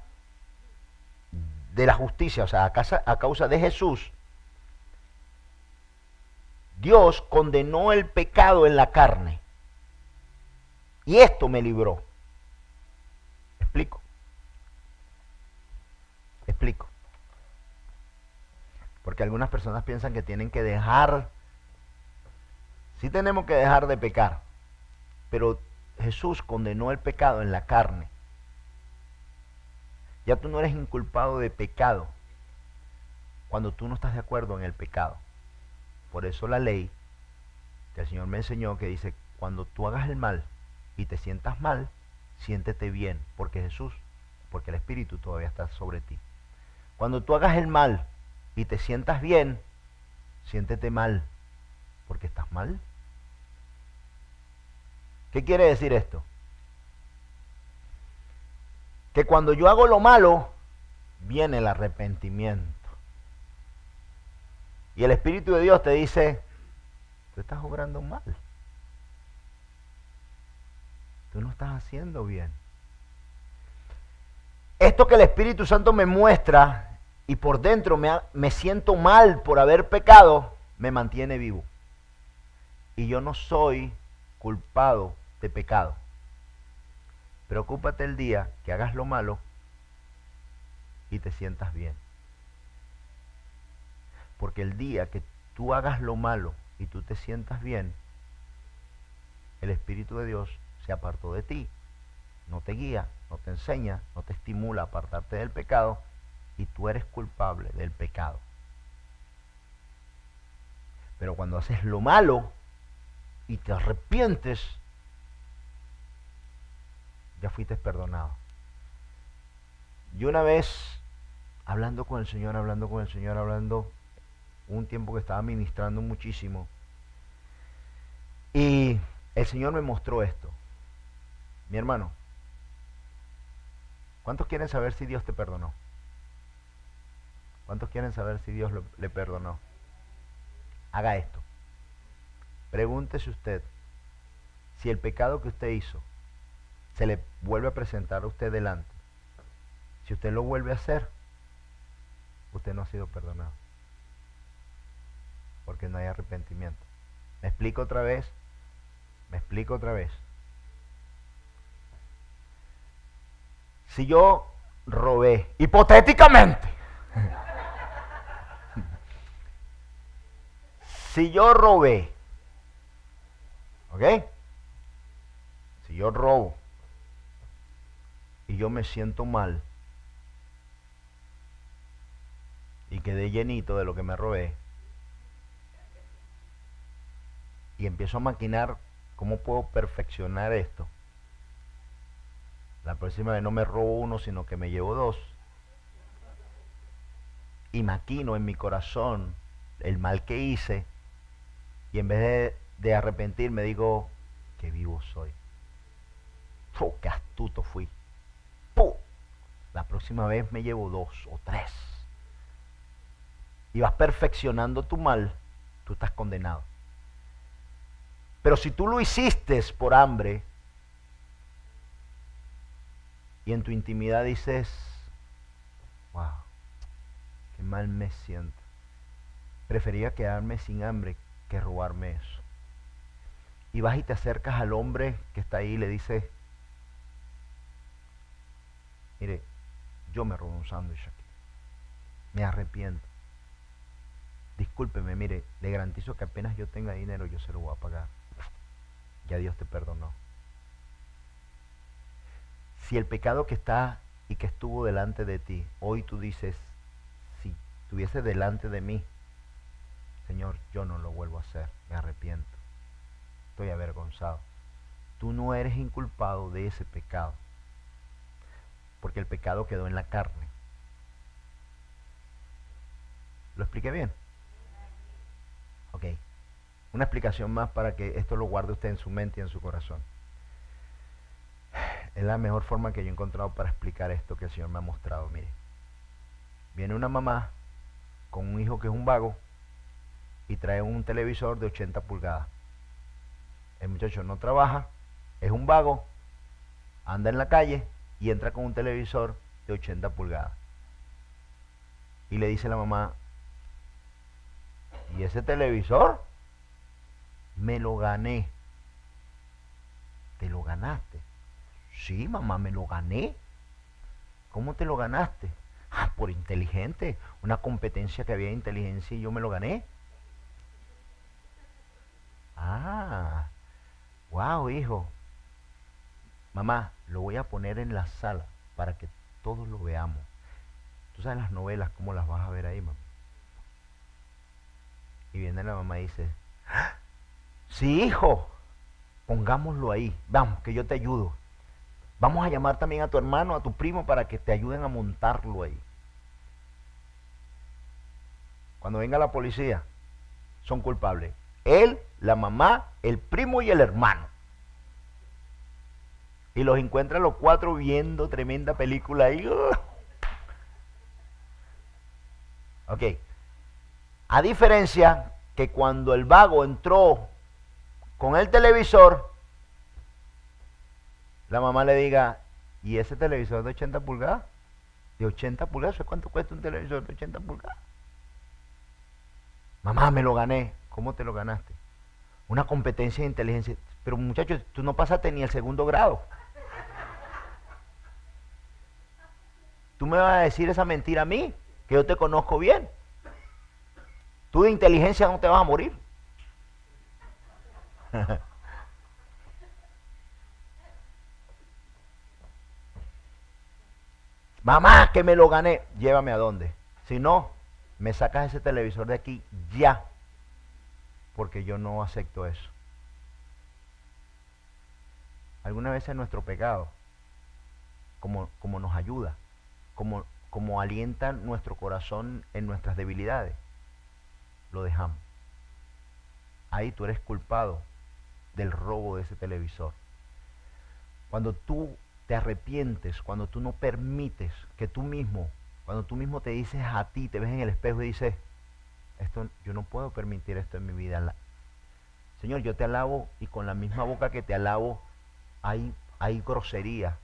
de la justicia, o sea, a causa de Jesús, Dios condenó el pecado en la carne. Y esto me libró. Explico. Explico. Porque algunas personas piensan que tienen que dejar. Sí tenemos que dejar de pecar. Pero Jesús condenó el pecado en la carne. Ya tú no eres inculpado de pecado cuando tú no estás de acuerdo en el pecado. Por eso la ley que el Señor me enseñó, que dice, cuando tú hagas el mal y te sientas mal, siéntete bien, porque el Espíritu todavía está sobre ti. Cuando tú hagas el mal y te sientas bien, siéntete mal, porque estás mal. ¿Qué quiere decir esto? Que cuando yo hago lo malo, viene el arrepentimiento. Y el Espíritu de Dios te dice, tú estás obrando mal. Tú no estás haciendo bien. Esto que el Espíritu Santo me muestra y por dentro me siento mal por haber pecado, me mantiene vivo. Y yo no soy culpado de pecado. Preocúpate el día que hagas lo malo y te sientas bien. Porque el día que tú hagas lo malo y tú te sientas bien, el Espíritu de Dios se apartó de ti. No te guía, no te enseña, no te estimula a apartarte del pecado y tú eres culpable del pecado. Pero cuando haces lo malo y te arrepientes, ya fuiste perdonado. Yo una vez, hablando un tiempo que estaba ministrando muchísimo, y el Señor me mostró esto. Mi hermano, ¿cuántos quieren saber si Dios te perdonó? ¿Cuántos quieren saber si Dios le perdonó? Haga esto. Pregúntese usted si el pecado que usted hizo se le vuelve a presentar a usted delante. Si usted lo vuelve a hacer, usted no ha sido perdonado. Porque no hay arrepentimiento. ¿Me explico otra vez? Si yo robé, hipotéticamente, si yo robé, ¿ok? Si yo robo y yo me siento mal y quedé llenito de lo que me robé y empiezo a maquinar cómo puedo perfeccionar esto, la próxima vez no me robo uno, sino que me llevo dos. Y maquino en mi corazón el mal que hice. Y en vez de arrepentirme, digo, qué vivo soy. ¡Oh, qué astuto fui! ¡Puh! La próxima vez me llevo 2 o 3. Y vas perfeccionando tu mal, tú estás condenado. Pero si tú lo hiciste por hambre, y en tu intimidad dices, wow, qué mal me siento. Prefería quedarme sin hambre que robarme eso. Y vas y te acercas al hombre que está ahí y le dices, mire, yo me robé un sándwich aquí. Me arrepiento. Discúlpeme, mire, le garantizo que apenas yo tenga dinero yo se lo voy a pagar. Ya Dios te perdonó. Si el pecado que está y que estuvo delante de ti, hoy tú dices, si estuviese delante de mí, Señor, yo no lo vuelvo a hacer, me arrepiento, estoy avergonzado. Tú no eres inculpado de ese pecado, porque el pecado quedó en la carne. ¿Lo expliqué bien? Ok. Una explicación más para que esto lo guarde usted en su mente y en su corazón. Es la mejor forma que yo he encontrado para explicar esto que el Señor me ha mostrado. Mire, Viene una mamá con un hijo que es un vago y trae un televisor de 80 pulgadas. El muchacho no trabaja, es un vago, anda en la calle y entra con un televisor de 80 pulgadas. Y le dice a la mamá, ¿y ese televisor? Me lo gané. ¿Te lo ganaste? Sí, mamá, me lo gané. ¿Cómo te lo ganaste? Ah, por inteligente. Una competencia que había de inteligencia y yo me lo gané. Ah, wow, hijo. Mamá, lo voy a poner en la sala para que todos lo veamos. Tú sabes las novelas, ¿cómo las vas a ver ahí, mamá? Y viene la mamá y dice, sí, hijo, pongámoslo ahí. Vamos, que yo te ayudo. Vamos a llamar también a tu hermano, a tu primo, para que te ayuden a montarlo ahí. Cuando venga la policía, son culpables. Él, la mamá, el primo y el hermano. Y los encuentra los cuatro viendo tremenda película ahí. Ok. A diferencia que cuando el vago entró con el televisor, la mamá le diga, ¿y ese televisor de 80 pulgadas? ¿De 80 pulgadas? ¿Cuánto cuesta un televisor de 80 pulgadas? Mamá, me lo gané. ¿Cómo te lo ganaste? Una competencia de inteligencia. Pero muchachos, tú no pasaste ni el segundo grado. Tú me vas a decir esa mentira a mí, que yo te conozco bien. Tú de inteligencia no te vas a morir. Mamá, que me lo gané. Llévame a dónde. Si no, me sacas ese televisor de aquí ya. Porque yo no acepto eso. Alguna vez en nuestro pecado, como nos ayuda, como alienta nuestro corazón en nuestras debilidades, lo dejamos. Ahí tú eres culpado del robo de ese televisor. Cuando tú te arrepientes, cuando tú no permites que tú mismo, cuando tú mismo te dices a ti, te ves en el espejo y dices, esto, yo no puedo permitir esto en mi vida. Señor, yo te alabo y con la misma boca que te alabo hay grosería.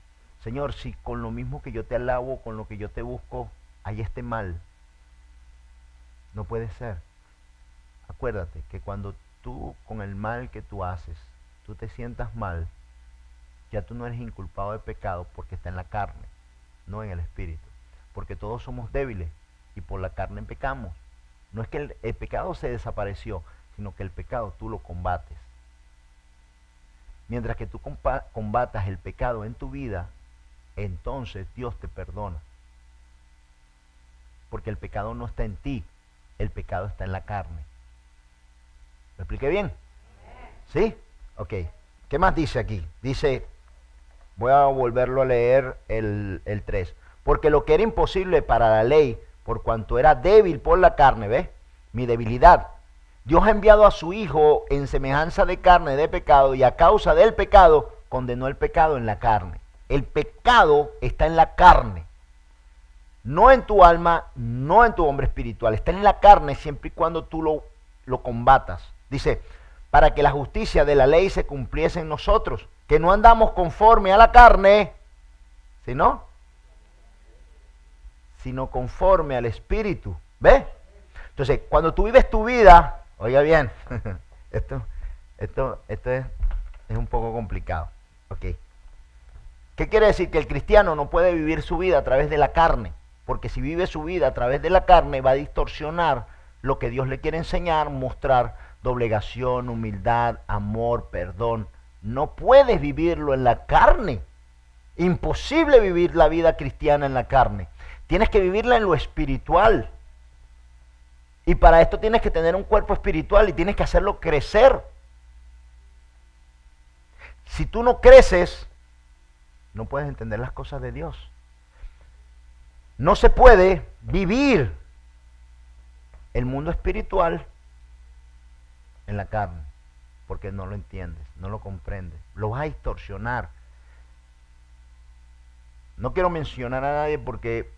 Señor, si con lo mismo que yo te alabo, con lo que yo te busco, hay este mal, no puede ser. Acuérdate que cuando tú, con el mal que tú haces, tú te sientas mal, ya tú no eres inculpado de pecado porque está en la carne, no en el espíritu. Porque todos somos débiles y por la carne pecamos. No es que el pecado se desapareció, sino que el pecado tú lo combates. Mientras que tú combatas el pecado en tu vida, entonces Dios te perdona. Porque el pecado no está en ti, el pecado está en la carne. ¿Lo expliqué bien? ¿Sí? Ok. ¿Qué más dice aquí? Dice, voy a volverlo a leer el 3. Porque lo que era imposible para la ley, por cuanto era débil por la carne, ¿ves? Mi debilidad. Dios ha enviado a su Hijo en semejanza de carne de pecado y a causa del pecado condenó el pecado en la carne. El pecado está en la carne. No en tu alma, no en tu hombre espiritual. Está en la carne siempre y cuando tú lo combatas. Dice, para que la justicia de la ley se cumpliese en nosotros, que no andamos conforme a la carne, sino conforme al Espíritu. ¿Ves? Entonces, cuando tú vives tu vida, oiga bien, esto es un poco complicado. Ok. ¿Qué quiere decir? Que el cristiano no puede vivir su vida a través de la carne, porque si vive su vida a través de la carne va a distorsionar lo que Dios le quiere enseñar, mostrar doblegación, humildad, amor, perdón. No puedes vivirlo en la carne. Imposible vivir la vida cristiana en la carne. Tienes que vivirla en lo espiritual. Y para esto tienes que tener un cuerpo espiritual y tienes que hacerlo crecer. Si tú no creces, no puedes entender las cosas de Dios. No se puede vivir el mundo espiritual en la carne, porque no lo entiendes, no lo comprendes, lo vas a distorsionar. No quiero mencionar a nadie porque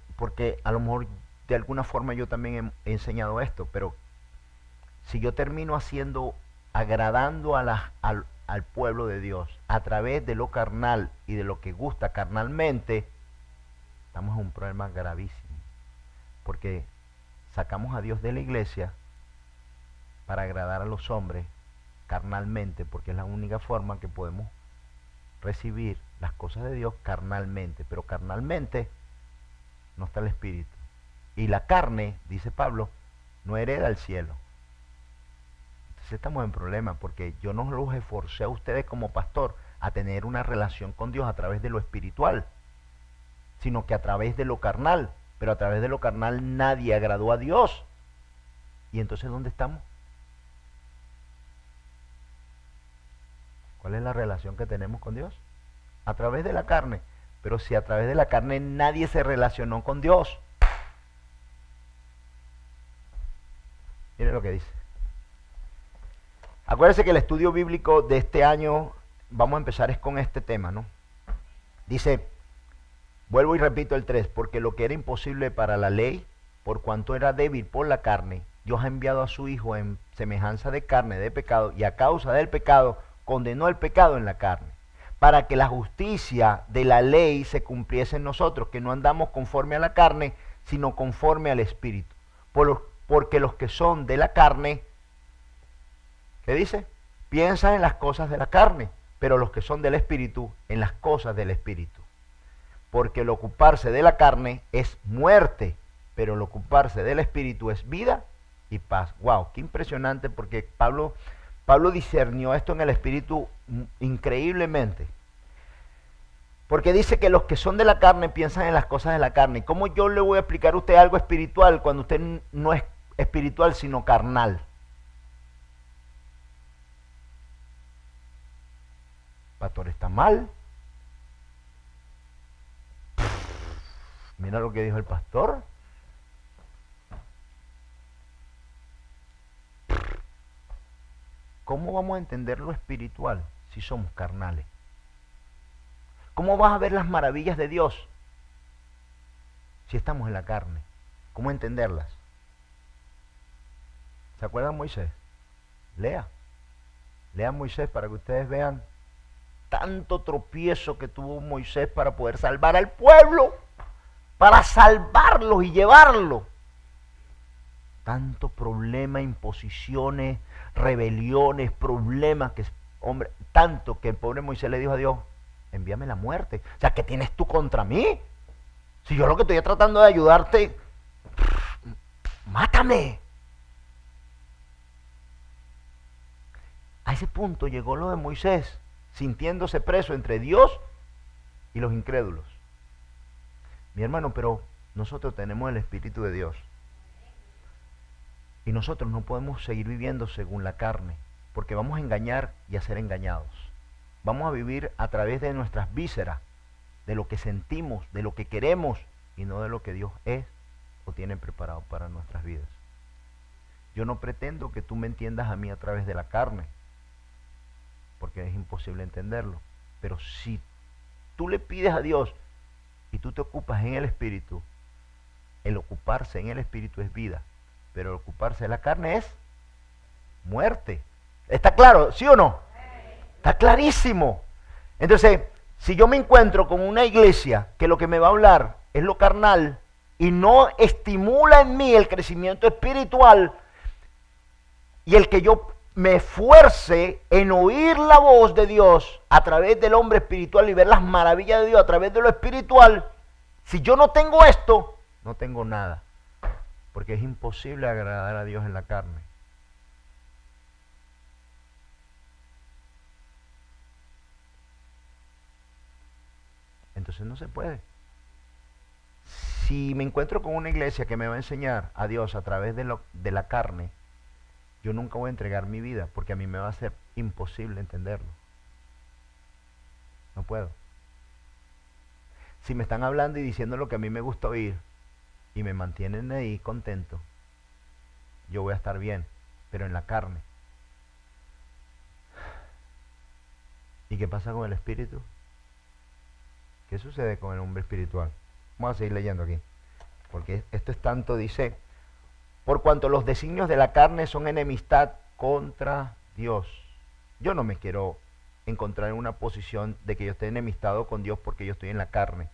a lo mejor de alguna forma yo también he enseñado esto, pero si yo termino agradando al pueblo de Dios a través de lo carnal y de lo que gusta carnalmente, estamos en un problema gravísimo. Porque sacamos a Dios de la iglesia para agradar a los hombres carnalmente, porque es la única forma que podemos recibir las cosas de Dios carnalmente. Pero carnalmente no está el Espíritu. Y la carne, dice Pablo, no hereda el cielo. Entonces estamos en problema, porque yo no los esforcé a ustedes como pastor a tener una relación con Dios a través de lo espiritual, sino que a través de lo carnal. Pero a través de lo carnal nadie agradó a Dios. ¿Y entonces dónde estamos? ¿Cuál es la relación que tenemos con Dios? A través de la carne. Pero si a través de la carne nadie se relacionó con Dios. Mire lo que dice. Acuérdense que el estudio bíblico de este año, vamos a empezar es con este tema, ¿no? Dice, vuelvo y repito el 3, porque lo que era imposible para la ley, por cuanto era débil por la carne, Dios ha enviado a su Hijo en semejanza de carne, de pecado, y a causa del pecado, condenó el pecado en la carne, para que la justicia de la ley se cumpliese en nosotros, que no andamos conforme a la carne, sino conforme al Espíritu. Porque los que son de la carne, ¿qué dice? Piensan en las cosas de la carne, pero los que son del Espíritu, en las cosas del Espíritu. Porque el ocuparse de la carne es muerte, pero el ocuparse del Espíritu es vida y paz. Wow, qué impresionante, porque Pablo discernió esto en el Espíritu increíblemente. Porque dice que los que son de la carne piensan en las cosas de la carne. ¿Cómo yo le voy a explicar a usted algo espiritual cuando usted no es espiritual sino carnal? Pastor, está mal. Mira lo que dijo el pastor. ¿Cómo vamos a entender lo espiritual si somos carnales? ¿Cómo vas a ver las maravillas de Dios si estamos en la carne? ¿Cómo entenderlas? ¿Se acuerdan Moisés? Lea Moisés para que ustedes vean tanto tropiezo que tuvo Moisés para poder salvar al pueblo, para salvarlos y llevarlos. Tanto problema, imposiciones, rebeliones, problemas, que hombre, tanto que el pobre Moisés le dijo a Dios, envíame la muerte. O sea, ¿qué tienes tú contra mí? Si yo lo que estoy tratando de ayudarte, mátame. A ese punto llegó lo de Moisés, sintiéndose preso entre Dios y los incrédulos. Mi hermano, pero nosotros tenemos el Espíritu de Dios. Y nosotros no podemos seguir viviendo según la carne, porque vamos a engañar y a ser engañados. Vamos a vivir a través de nuestras vísceras, de lo que sentimos, de lo que queremos, y no de lo que Dios es o tiene preparado para nuestras vidas. Yo no pretendo que tú me entiendas a mí a través de la carne, porque es imposible entenderlo. Pero si tú le pides a Dios y tú te ocupas en el Espíritu, el ocuparse en el Espíritu es vida, pero el ocuparse de la carne es muerte. ¿Está claro? ¿Sí o no? Está clarísimo. Entonces, si yo me encuentro con una iglesia que lo que me va a hablar es lo carnal y no estimula en mí el crecimiento espiritual, y el que yo me esfuerce en oír la voz de Dios a través del hombre espiritual y ver las maravillas de Dios a través de lo espiritual, si yo no tengo esto, no tengo nada. Porque es imposible agradar a Dios en la carne. Entonces no se puede. Si me encuentro con una iglesia que me va a enseñar a Dios a través de la carne, yo nunca voy a entregar mi vida, porque a mí me va a ser imposible entenderlo. No puedo. Si me están hablando y diciendo lo que a mí me gusta oír, y me mantienen ahí contento, yo voy a estar bien, pero en la carne. ¿Y qué pasa con el espíritu? ¿Qué sucede con el hombre espiritual? Vamos a seguir leyendo aquí. porque esto es tanto, dice, por cuanto los designios de la carne son enemistad contra Dios. Yo no me quiero encontrar en una posición de que yo esté enemistado con Dios porque yo estoy en la carne.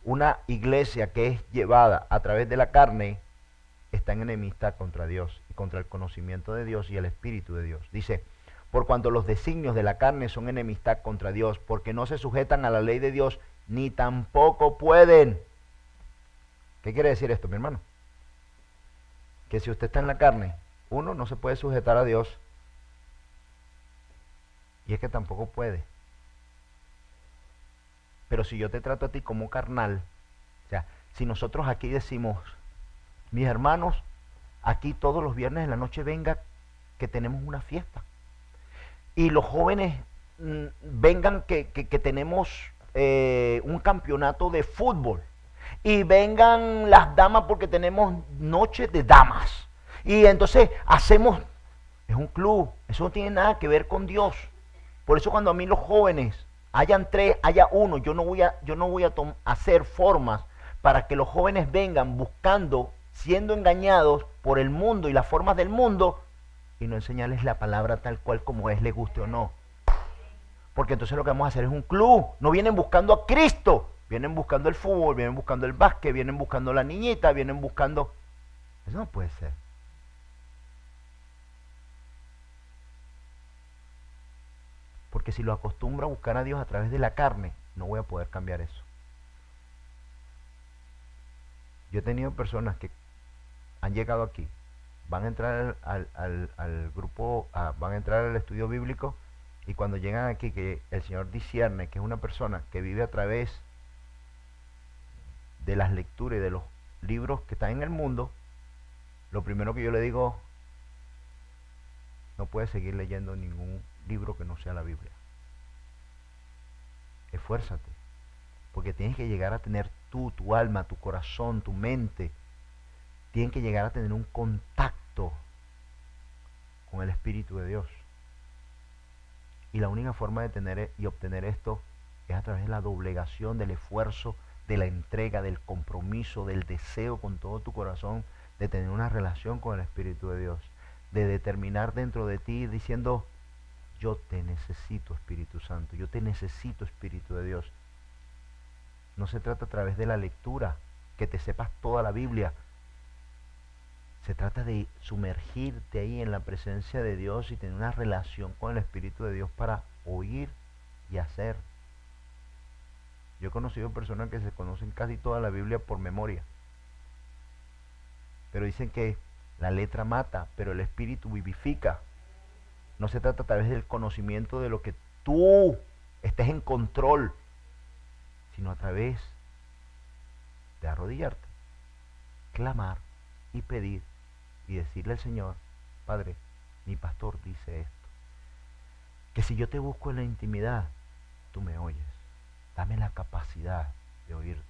Una iglesia que es llevada a través de la carne está en enemistad contra Dios y contra el conocimiento de Dios y el Espíritu de Dios. Dice, por cuanto los designios de la carne son enemistad contra Dios, porque no se sujetan a la ley de Dios, ni tampoco pueden. ¿Qué quiere decir esto, mi hermano? Que si usted está en la carne, uno, no se puede sujetar a Dios, y es que tampoco puede. Pero si yo te trato a ti como carnal, o sea, si nosotros aquí decimos, mis hermanos, aquí todos los viernes en la noche venga que tenemos una fiesta. Y los jóvenes vengan que tenemos un campeonato de fútbol. Y vengan las damas porque tenemos noche de damas. Y entonces hacemos, es un club, eso no tiene nada que ver con Dios. Por eso cuando a mí los jóvenes, hayan 3, haya 1, yo no voy a hacer formas para que los jóvenes vengan buscando, siendo engañados por el mundo y las formas del mundo, y no enseñarles la palabra tal cual como es, les guste o no. Porque entonces lo que vamos a hacer es un club. No vienen buscando a Cristo, vienen buscando el fútbol, vienen buscando el básquet, vienen buscando la niñita, vienen buscando... Eso no puede ser. Porque si lo acostumbro a buscar a Dios a través de la carne, no voy a poder cambiar eso. Yo he tenido personas que han llegado aquí, van a entrar al grupo, van a entrar al estudio bíblico, y cuando llegan aquí, que el Señor discierne que es una persona que vive a través de las lecturas y de los libros que están en el mundo, lo primero que yo le digo, no puedes seguir leyendo ningún libro que no sea la Biblia. Esfuérzate, porque tienes que llegar a tener tú, tu alma, tu corazón, tu mente, tienen que llegar a tener un contacto con el Espíritu de Dios. Y la única forma de tener y obtener esto es a través de la doblegación, del esfuerzo, de la entrega, del compromiso, del deseo con todo tu corazón de tener una relación con el Espíritu de Dios, de determinar dentro de ti diciendo, yo te necesito, Espíritu Santo, yo te necesito, Espíritu de Dios. No se trata a través de la lectura, que te sepas toda la Biblia. Se trata de sumergirte ahí en la presencia de Dios y tener una relación con el Espíritu de Dios para oír y hacer. Yo he conocido personas que se conocen casi toda la Biblia por memoria, pero dicen que la letra mata, pero el Espíritu vivifica. No se trata a través del conocimiento de lo que tú estés en control, sino a través de arrodillarte, clamar y pedir y decirle al Señor, Padre, mi pastor dice esto, que si yo te busco en la intimidad, tú me oyes. Dame la capacidad de oírte.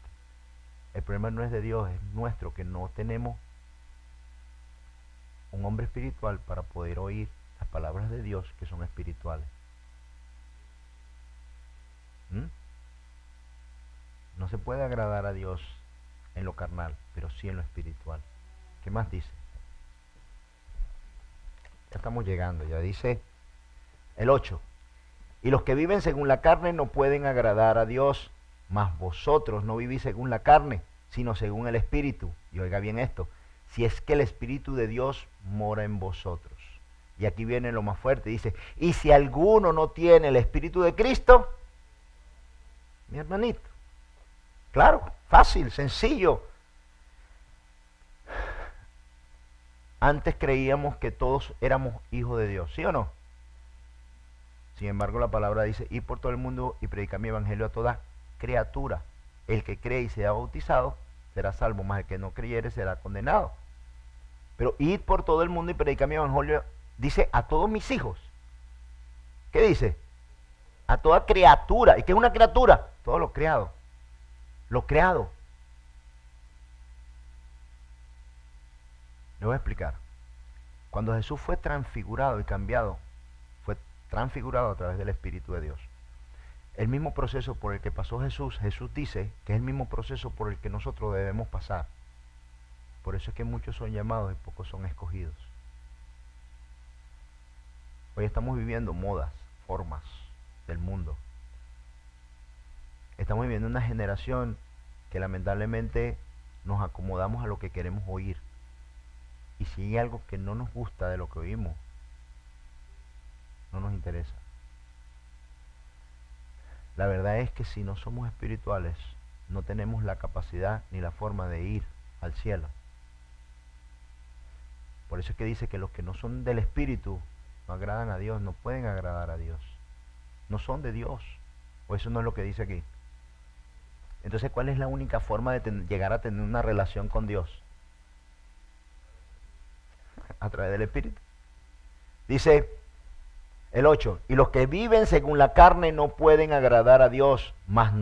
El problema no es de Dios, es nuestro, que no tenemos un hombre espiritual para poder oír las palabras de Dios que son espirituales. No se puede agradar a Dios en lo carnal, pero sí en lo espiritual. ¿Qué más dice? Ya estamos llegando, ya dice el 8. Y los que viven según la carne no pueden agradar a Dios, mas vosotros no vivís según la carne, sino según el Espíritu. Y oiga bien esto, si es que el Espíritu de Dios mora en vosotros. Y aquí viene lo más fuerte, dice, y si alguno no tiene el Espíritu de Cristo, mi hermanito, claro, fácil, sencillo. Antes creíamos que todos éramos hijos de Dios, ¿sí o no? Sin embargo, la palabra dice, id por todo el mundo y predicar mi evangelio a toda criatura. El que cree y sea bautizado será salvo, mas el que no creyere será condenado. Pero id por todo el mundo y predicar mi evangelio, dice, a todos mis hijos. ¿Qué dice? A toda criatura. ¿Y qué es una criatura? Todo lo creado. Lo creado. Le voy a explicar. Cuando Jesús fue transfigurado y cambiado, fue transfigurado a través del Espíritu de Dios. El mismo proceso por el que pasó Jesús, Jesús dice que es el mismo proceso por el que nosotros debemos pasar. Por eso es que muchos son llamados y pocos son escogidos. Hoy estamos viviendo modas, formas del mundo. Estamos viviendo una generación que lamentablemente nos acomodamos a lo que queremos oír. Y si hay algo que no nos gusta de lo que oímos, no nos interesa. La verdad es que si no somos espirituales, no tenemos la capacidad ni la forma de ir al cielo. Por eso es que dice que los que no son del Espíritu no agradan a Dios, no pueden agradar a Dios. No son de Dios. O eso no es lo que dice aquí. Entonces, ¿cuál es la única forma de llegar a tener una relación con Dios? A través del Espíritu. Dice el 8, y los que viven según la carne no pueden agradar a Dios, mas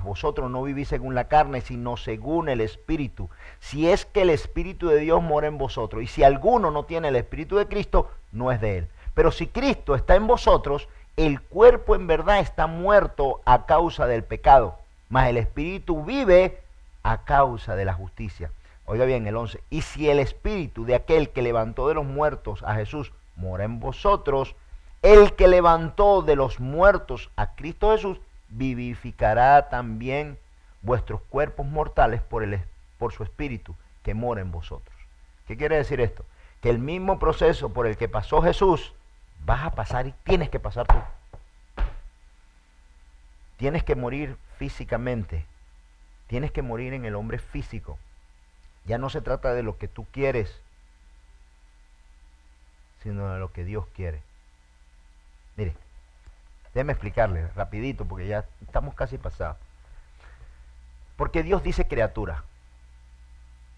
vosotros no vivís según la carne, sino según el Espíritu. Si es que el Espíritu de Dios mora en vosotros, y si alguno no tiene el Espíritu de Cristo, no es de él. Pero si Cristo está en vosotros, el cuerpo en verdad está muerto a causa del pecado, mas el Espíritu vive a causa de la justicia. Oiga bien, el 11, y si el Espíritu de aquel que levantó de los muertos a Jesús mora en vosotros, el que levantó de los muertos a Cristo Jesús vivificará también vuestros cuerpos mortales por su Espíritu que mora en vosotros. ¿Qué quiere decir esto? Que el mismo proceso por el que pasó Jesús, vas a pasar y tienes que pasar tú. Tienes que morir físicamente. Tienes que morir en el hombre físico. Ya no se trata de lo que tú quieres, sino de lo que Dios quiere. Mire, déjeme explicarle rapidito porque ya estamos casi pasados. Porque Dios dice criatura.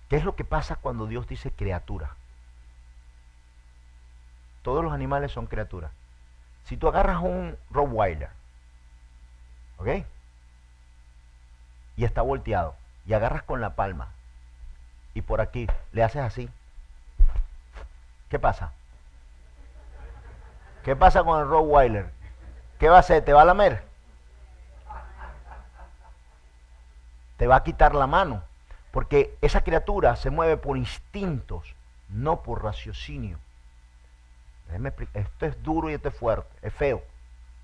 ¿Qué es lo que pasa cuando Dios dice criatura? Todos los animales son criaturas. Si tú agarras un Rottweiler, ¿ok? Y está volteado, y agarras con la palma, y por aquí le haces así, ¿qué pasa? ¿Qué pasa con el Rottweiler? ¿Qué va a hacer? ¿Te va a lamer? Te va a quitar la mano. Porque esa criatura se mueve por instintos, no por raciocinio. Esto es duro y esto es fuerte, es feo,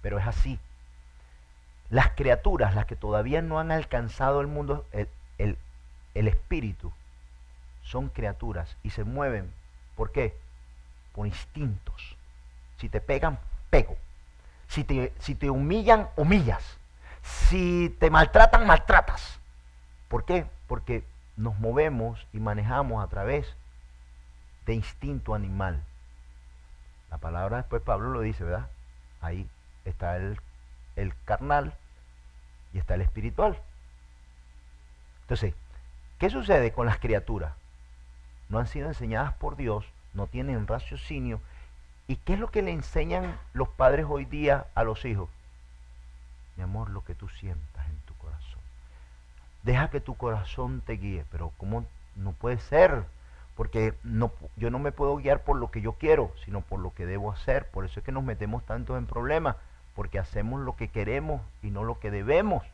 pero es así. Las criaturas, las que todavía no han alcanzado el mundo, el espíritu, son criaturas y se mueven. ¿Por qué? Por instintos. Si te pegan, pego. Si te humillan, humillas. Si te maltratan, maltratas. ¿Por qué? Porque nos movemos y manejamos a través de instinto animal. La palabra después Pablo lo dice, ¿verdad? Ahí está el carnal y está el espiritual. Entonces, ¿qué sucede con las criaturas? No han sido enseñadas por Dios, no tienen raciocinio. ¿Y qué es lo que le enseñan los padres hoy día a los hijos? Mi amor, lo que tú sientas en tu corazón. Deja que tu corazón te guíe. Pero ¿cómo? No puede ser. Porque yo no me puedo guiar por lo que yo quiero, sino por lo que debo hacer. Por eso es que nos metemos tanto en problemas. Porque hacemos lo que queremos y no lo que debemos.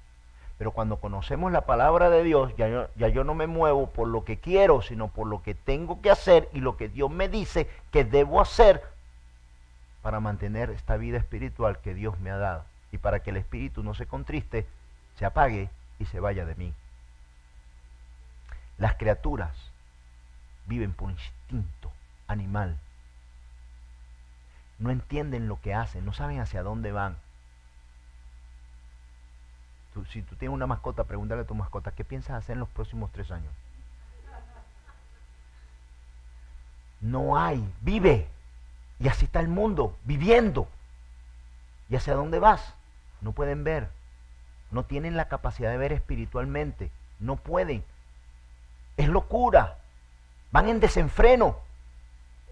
Pero cuando conocemos la palabra de Dios, ya yo no me muevo por lo que quiero, sino por lo que tengo que hacer y lo que Dios me dice que debo hacer para mantener esta vida espiritual que Dios me ha dado. Y para que el espíritu no se contriste, se apague y se vaya de mí. Las criaturas viven por instinto animal. No entienden lo que hacen, no saben hacia dónde van. Si tú tienes una mascota, pregúntale a tu mascota, ¿qué piensas hacer en los próximos 3 años? No hay, vive. Y así está el mundo, viviendo. ¿Y hacia dónde vas? No pueden ver. No tienen la capacidad de ver espiritualmente. No pueden. Es locura. Van en desenfreno.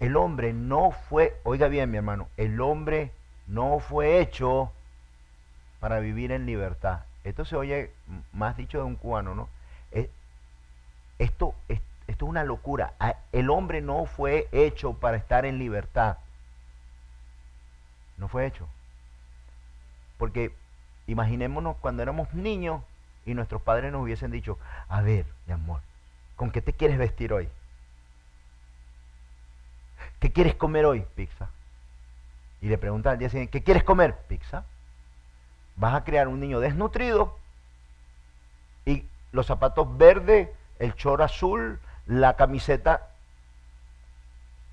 El hombre no fue, oiga bien mi hermano, el hombre no fue hecho para vivir en libertad. Esto se oye más dicho de un cubano, ¿no? Esto es una locura. El hombre no fue hecho para estar en libertad. No fue hecho. Porque imaginémonos cuando éramos niños y nuestros padres nos hubiesen dicho, a ver, mi amor, ¿Con qué te quieres vestir hoy? ¿Qué quieres comer hoy? Pizza. Y le preguntas al día siguiente, ¿qué quieres comer? Pizza. Vas a crear un niño desnutrido y los zapatos verdes, el short azul, la camiseta.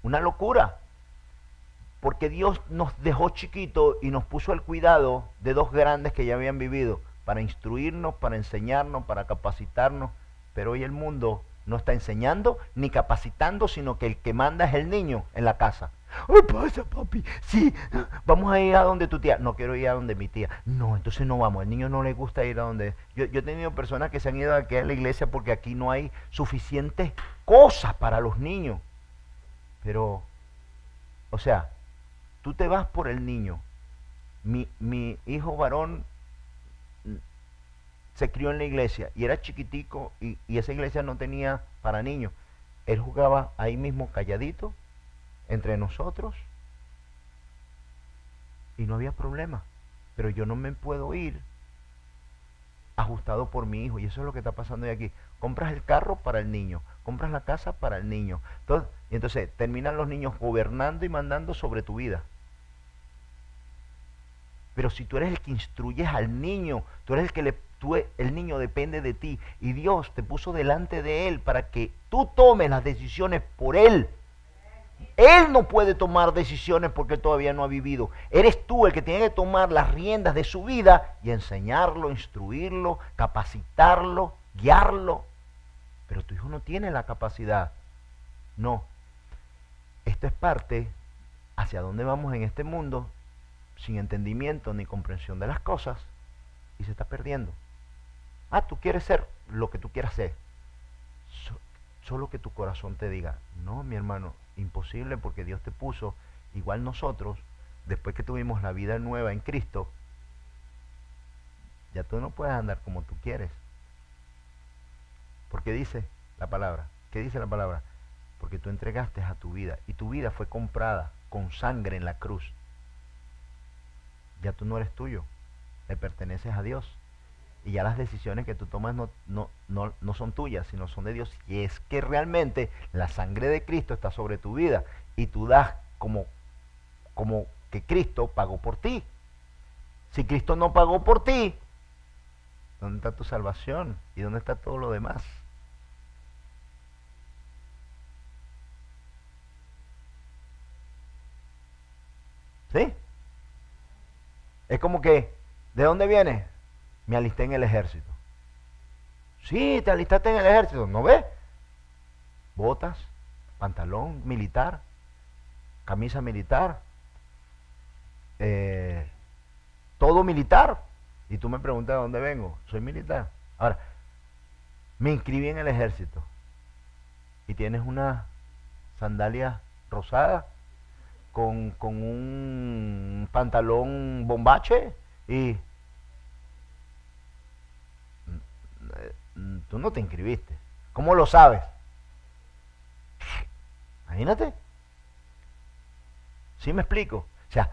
Una locura. Porque Dios nos dejó chiquitos y nos puso al cuidado de dos grandes que ya habían vivido, para instruirnos, para enseñarnos, para capacitarnos. Pero hoy el mundo no está enseñando ni capacitando, sino que el que manda es el niño en la casa. ¿Qué pasa, papi? Sí, vamos a ir a donde tu tía. No quiero ir a donde mi tía. No, entonces no vamos. Al niño no le gusta ir a donde... Yo he tenido personas que se han ido aquí a la iglesia porque aquí no hay suficientes cosas para los niños. Pero, o sea, tú te vas por el niño. Mi hijo varón se crió en la iglesia y era chiquitico y esa iglesia no tenía para niños. Él jugaba ahí mismo calladito entre nosotros y no había problema. Pero yo no me puedo ir ajustado por mi hijo, y eso es lo que está pasando hoy aquí. Compras el carro para el niño, compras la casa para el niño. Entonces terminan los niños gobernando y mandando sobre tu vida. Pero si tú eres el que instruyes al niño, tú eres el que el niño depende de ti y Dios te puso delante de él para que tú tomes las decisiones por él. Él no puede tomar decisiones porque todavía no ha vivido. Eres tú el que tiene que tomar las riendas de su vida y enseñarlo, instruirlo, capacitarlo, guiarlo. Pero tu hijo no tiene la capacidad. No. Esto es parte hacia dónde vamos en este mundo sin entendimiento ni comprensión de las cosas y se está perdiendo. Tú quieres ser lo que tú quieras ser. Solo que tu corazón te diga, no, mi hermano, imposible, porque Dios te puso, igual nosotros, después que tuvimos la vida nueva en Cristo, ya tú no puedes andar como tú quieres. Porque dice la palabra, ¿qué dice la palabra? Porque tú entregaste a tu vida y tu vida fue comprada con sangre en la cruz. Ya tú no eres tuyo, le perteneces a Dios. Y ya las decisiones que tú tomas no son tuyas, sino son de Dios. Y es que realmente la sangre de Cristo está sobre tu vida. Y tú das como que Cristo pagó por ti. Si Cristo no pagó por ti, ¿dónde está tu salvación? ¿Y dónde está todo lo demás? ¿Sí? Es como que, ¿de dónde vienes? Me alisté en el ejército. Sí, te alistaste en el ejército, ¿no ves? Botas, pantalón militar, camisa militar, todo militar. Y tú me preguntas de dónde vengo. Soy militar. Ahora, me inscribí en el ejército y tienes una sandalia rosada con un pantalón bombache y tú no te inscribiste. ¿Cómo lo sabes? Imagínate. ¿Sí me explico? O sea,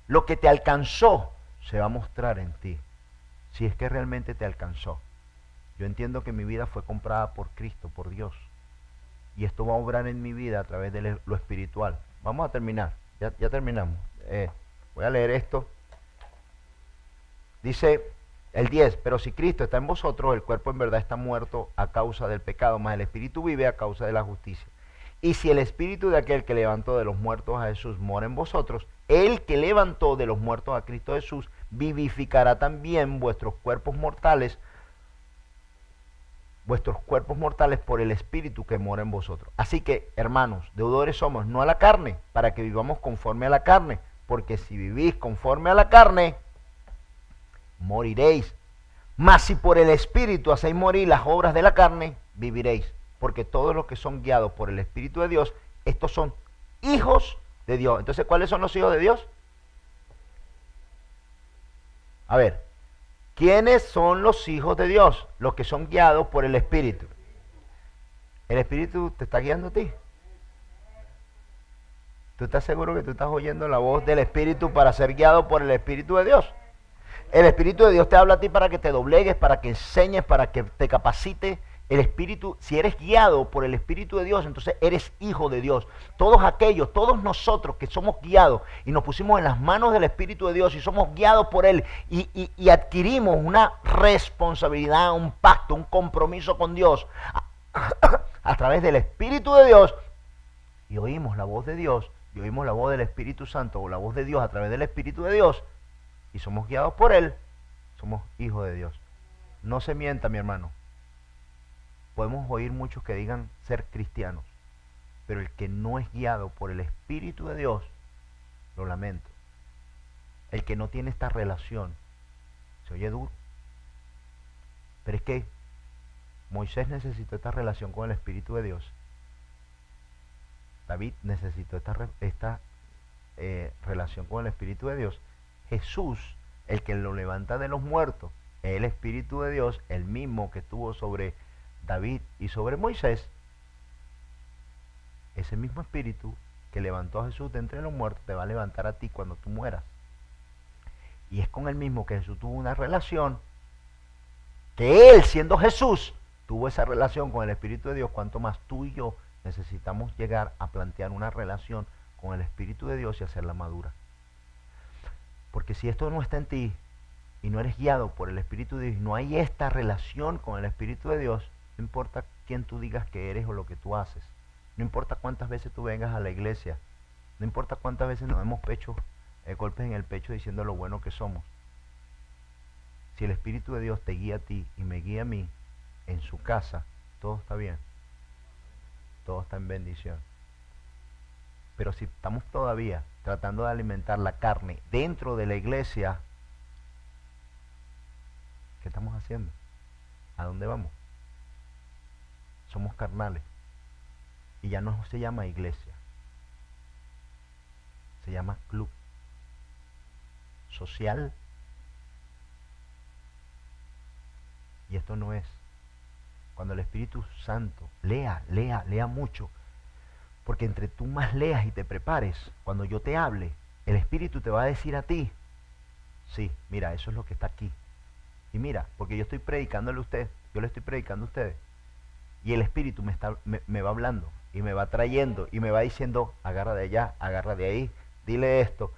lo que te alcanzó se va a mostrar en ti, si es que realmente te alcanzó. Yo entiendo que mi vida fue comprada por Cristo, por Dios, y esto va a obrar en mi vida a través de lo espiritual. Vamos a terminar, ya terminamos. Voy a leer esto. Dice el 10, pero si Cristo está en vosotros, el cuerpo en verdad está muerto a causa del pecado, mas el espíritu vive a causa de la justicia. Y si el espíritu de aquel que levantó de los muertos a Jesús mora en vosotros, el que levantó de los muertos a Cristo Jesús vivificará también vuestros cuerpos mortales por el espíritu que mora en vosotros. Así que, hermanos, deudores somos, no a la carne, para que vivamos conforme a la carne, porque si vivís conforme a la carne, moriréis. Mas si por el espíritu hacéis morir las obras de la carne, viviréis. Porque todos los que son guiados por el Espíritu de Dios, estos son hijos de Dios. Entonces, ¿cuáles son los hijos de Dios? A ver, ¿quiénes son los hijos de Dios? Los que son guiados por el Espíritu. ¿El Espíritu te está guiando a ti? ¿Tú estás seguro que tú estás oyendo la voz del Espíritu para ser guiado por el Espíritu de Dios? El Espíritu de Dios te habla a ti para que te doblegues, para que enseñes, para que te capacites El Espíritu, si eres guiado por el Espíritu de Dios, entonces eres hijo de Dios. Todos aquellos, todos nosotros que somos guiados y nos pusimos en las manos del Espíritu de Dios y somos guiados por Él y adquirimos una responsabilidad, un pacto, un compromiso con Dios a través del Espíritu de Dios, y oímos la voz de Dios, y oímos la voz del Espíritu Santo o la voz de Dios a través del Espíritu de Dios, y somos guiados por Él, somos hijos de Dios. No se mienta, mi hermano. Podemos oír muchos que digan ser cristianos, pero el que no es guiado por el Espíritu de Dios, lo lamento. El que no tiene esta relación, se oye duro. Pero es que Moisés necesitó esta relación con el Espíritu de Dios. David necesitó esta relación con el Espíritu de Dios. Jesús, el que lo levanta de los muertos, el Espíritu de Dios, el mismo que estuvo sobre David y sobre Moisés, ese mismo Espíritu que levantó a Jesús de entre los muertos te va a levantar a ti cuando tú mueras. Y es con el mismo que Jesús tuvo una relación, que Él, siendo Jesús, tuvo esa relación con el Espíritu de Dios. Cuanto más tú y yo necesitamos llegar a plantear una relación con el Espíritu de Dios y hacerla madura. Porque si esto no está en ti y no eres guiado por el Espíritu de Dios, no hay esta relación con el Espíritu de Dios, no importa quién tú digas que eres o lo que tú haces, no importa cuántas veces tú vengas a la iglesia, no importa cuántas veces nos hemos golpes en el pecho diciendo lo bueno que somos. Si el Espíritu de Dios te guía a ti y me guía a mí en su casa, todo está bien, todo está en bendición. Pero si estamos todavía tratando de alimentar la carne dentro de la iglesia, ¿qué estamos haciendo? ¿A dónde vamos? Somos carnales. Y ya no se llama iglesia, se llama club social. Y esto no es. Cuando el Espíritu Santo lea mucho, porque entre tú más leas y te prepares, cuando yo te hable, el Espíritu te va a decir a ti, sí, mira, eso es lo que está aquí. Y mira, porque yo estoy predicándole a usted, yo le estoy predicando a ustedes, y el Espíritu me va hablando, y me va trayendo, y me va diciendo, agarra de allá, agarra de ahí, dile esto.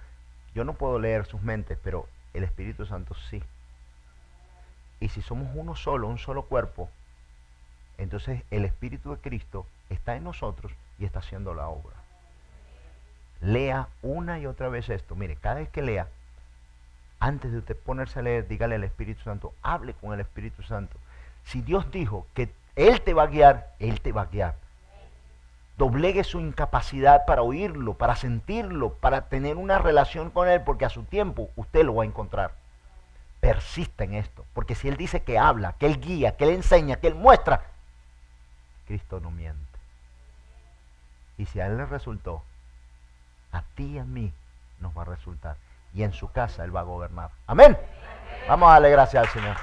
Yo no puedo leer sus mentes, pero el Espíritu Santo sí. Y si somos uno solo, un solo cuerpo, entonces el Espíritu de Cristo está en nosotros y está haciendo la obra. Lea una y otra vez esto. Mire, cada vez que lea, antes de usted ponerse a leer, dígale al Espíritu Santo, hable con el Espíritu Santo. Si Dios dijo que Él te va a guiar, Él te va a guiar. Doblegue su incapacidad para oírlo, para sentirlo, para tener una relación con Él, porque a su tiempo usted lo va a encontrar. Persista en esto, porque si Él dice que habla, que Él guía, que Él enseña, que Él muestra, Cristo no miente. Y si a Él le resultó, a ti y a mí nos va a resultar. Y en su casa Él va a gobernar. Amén. Vamos a darle gracias al Señor.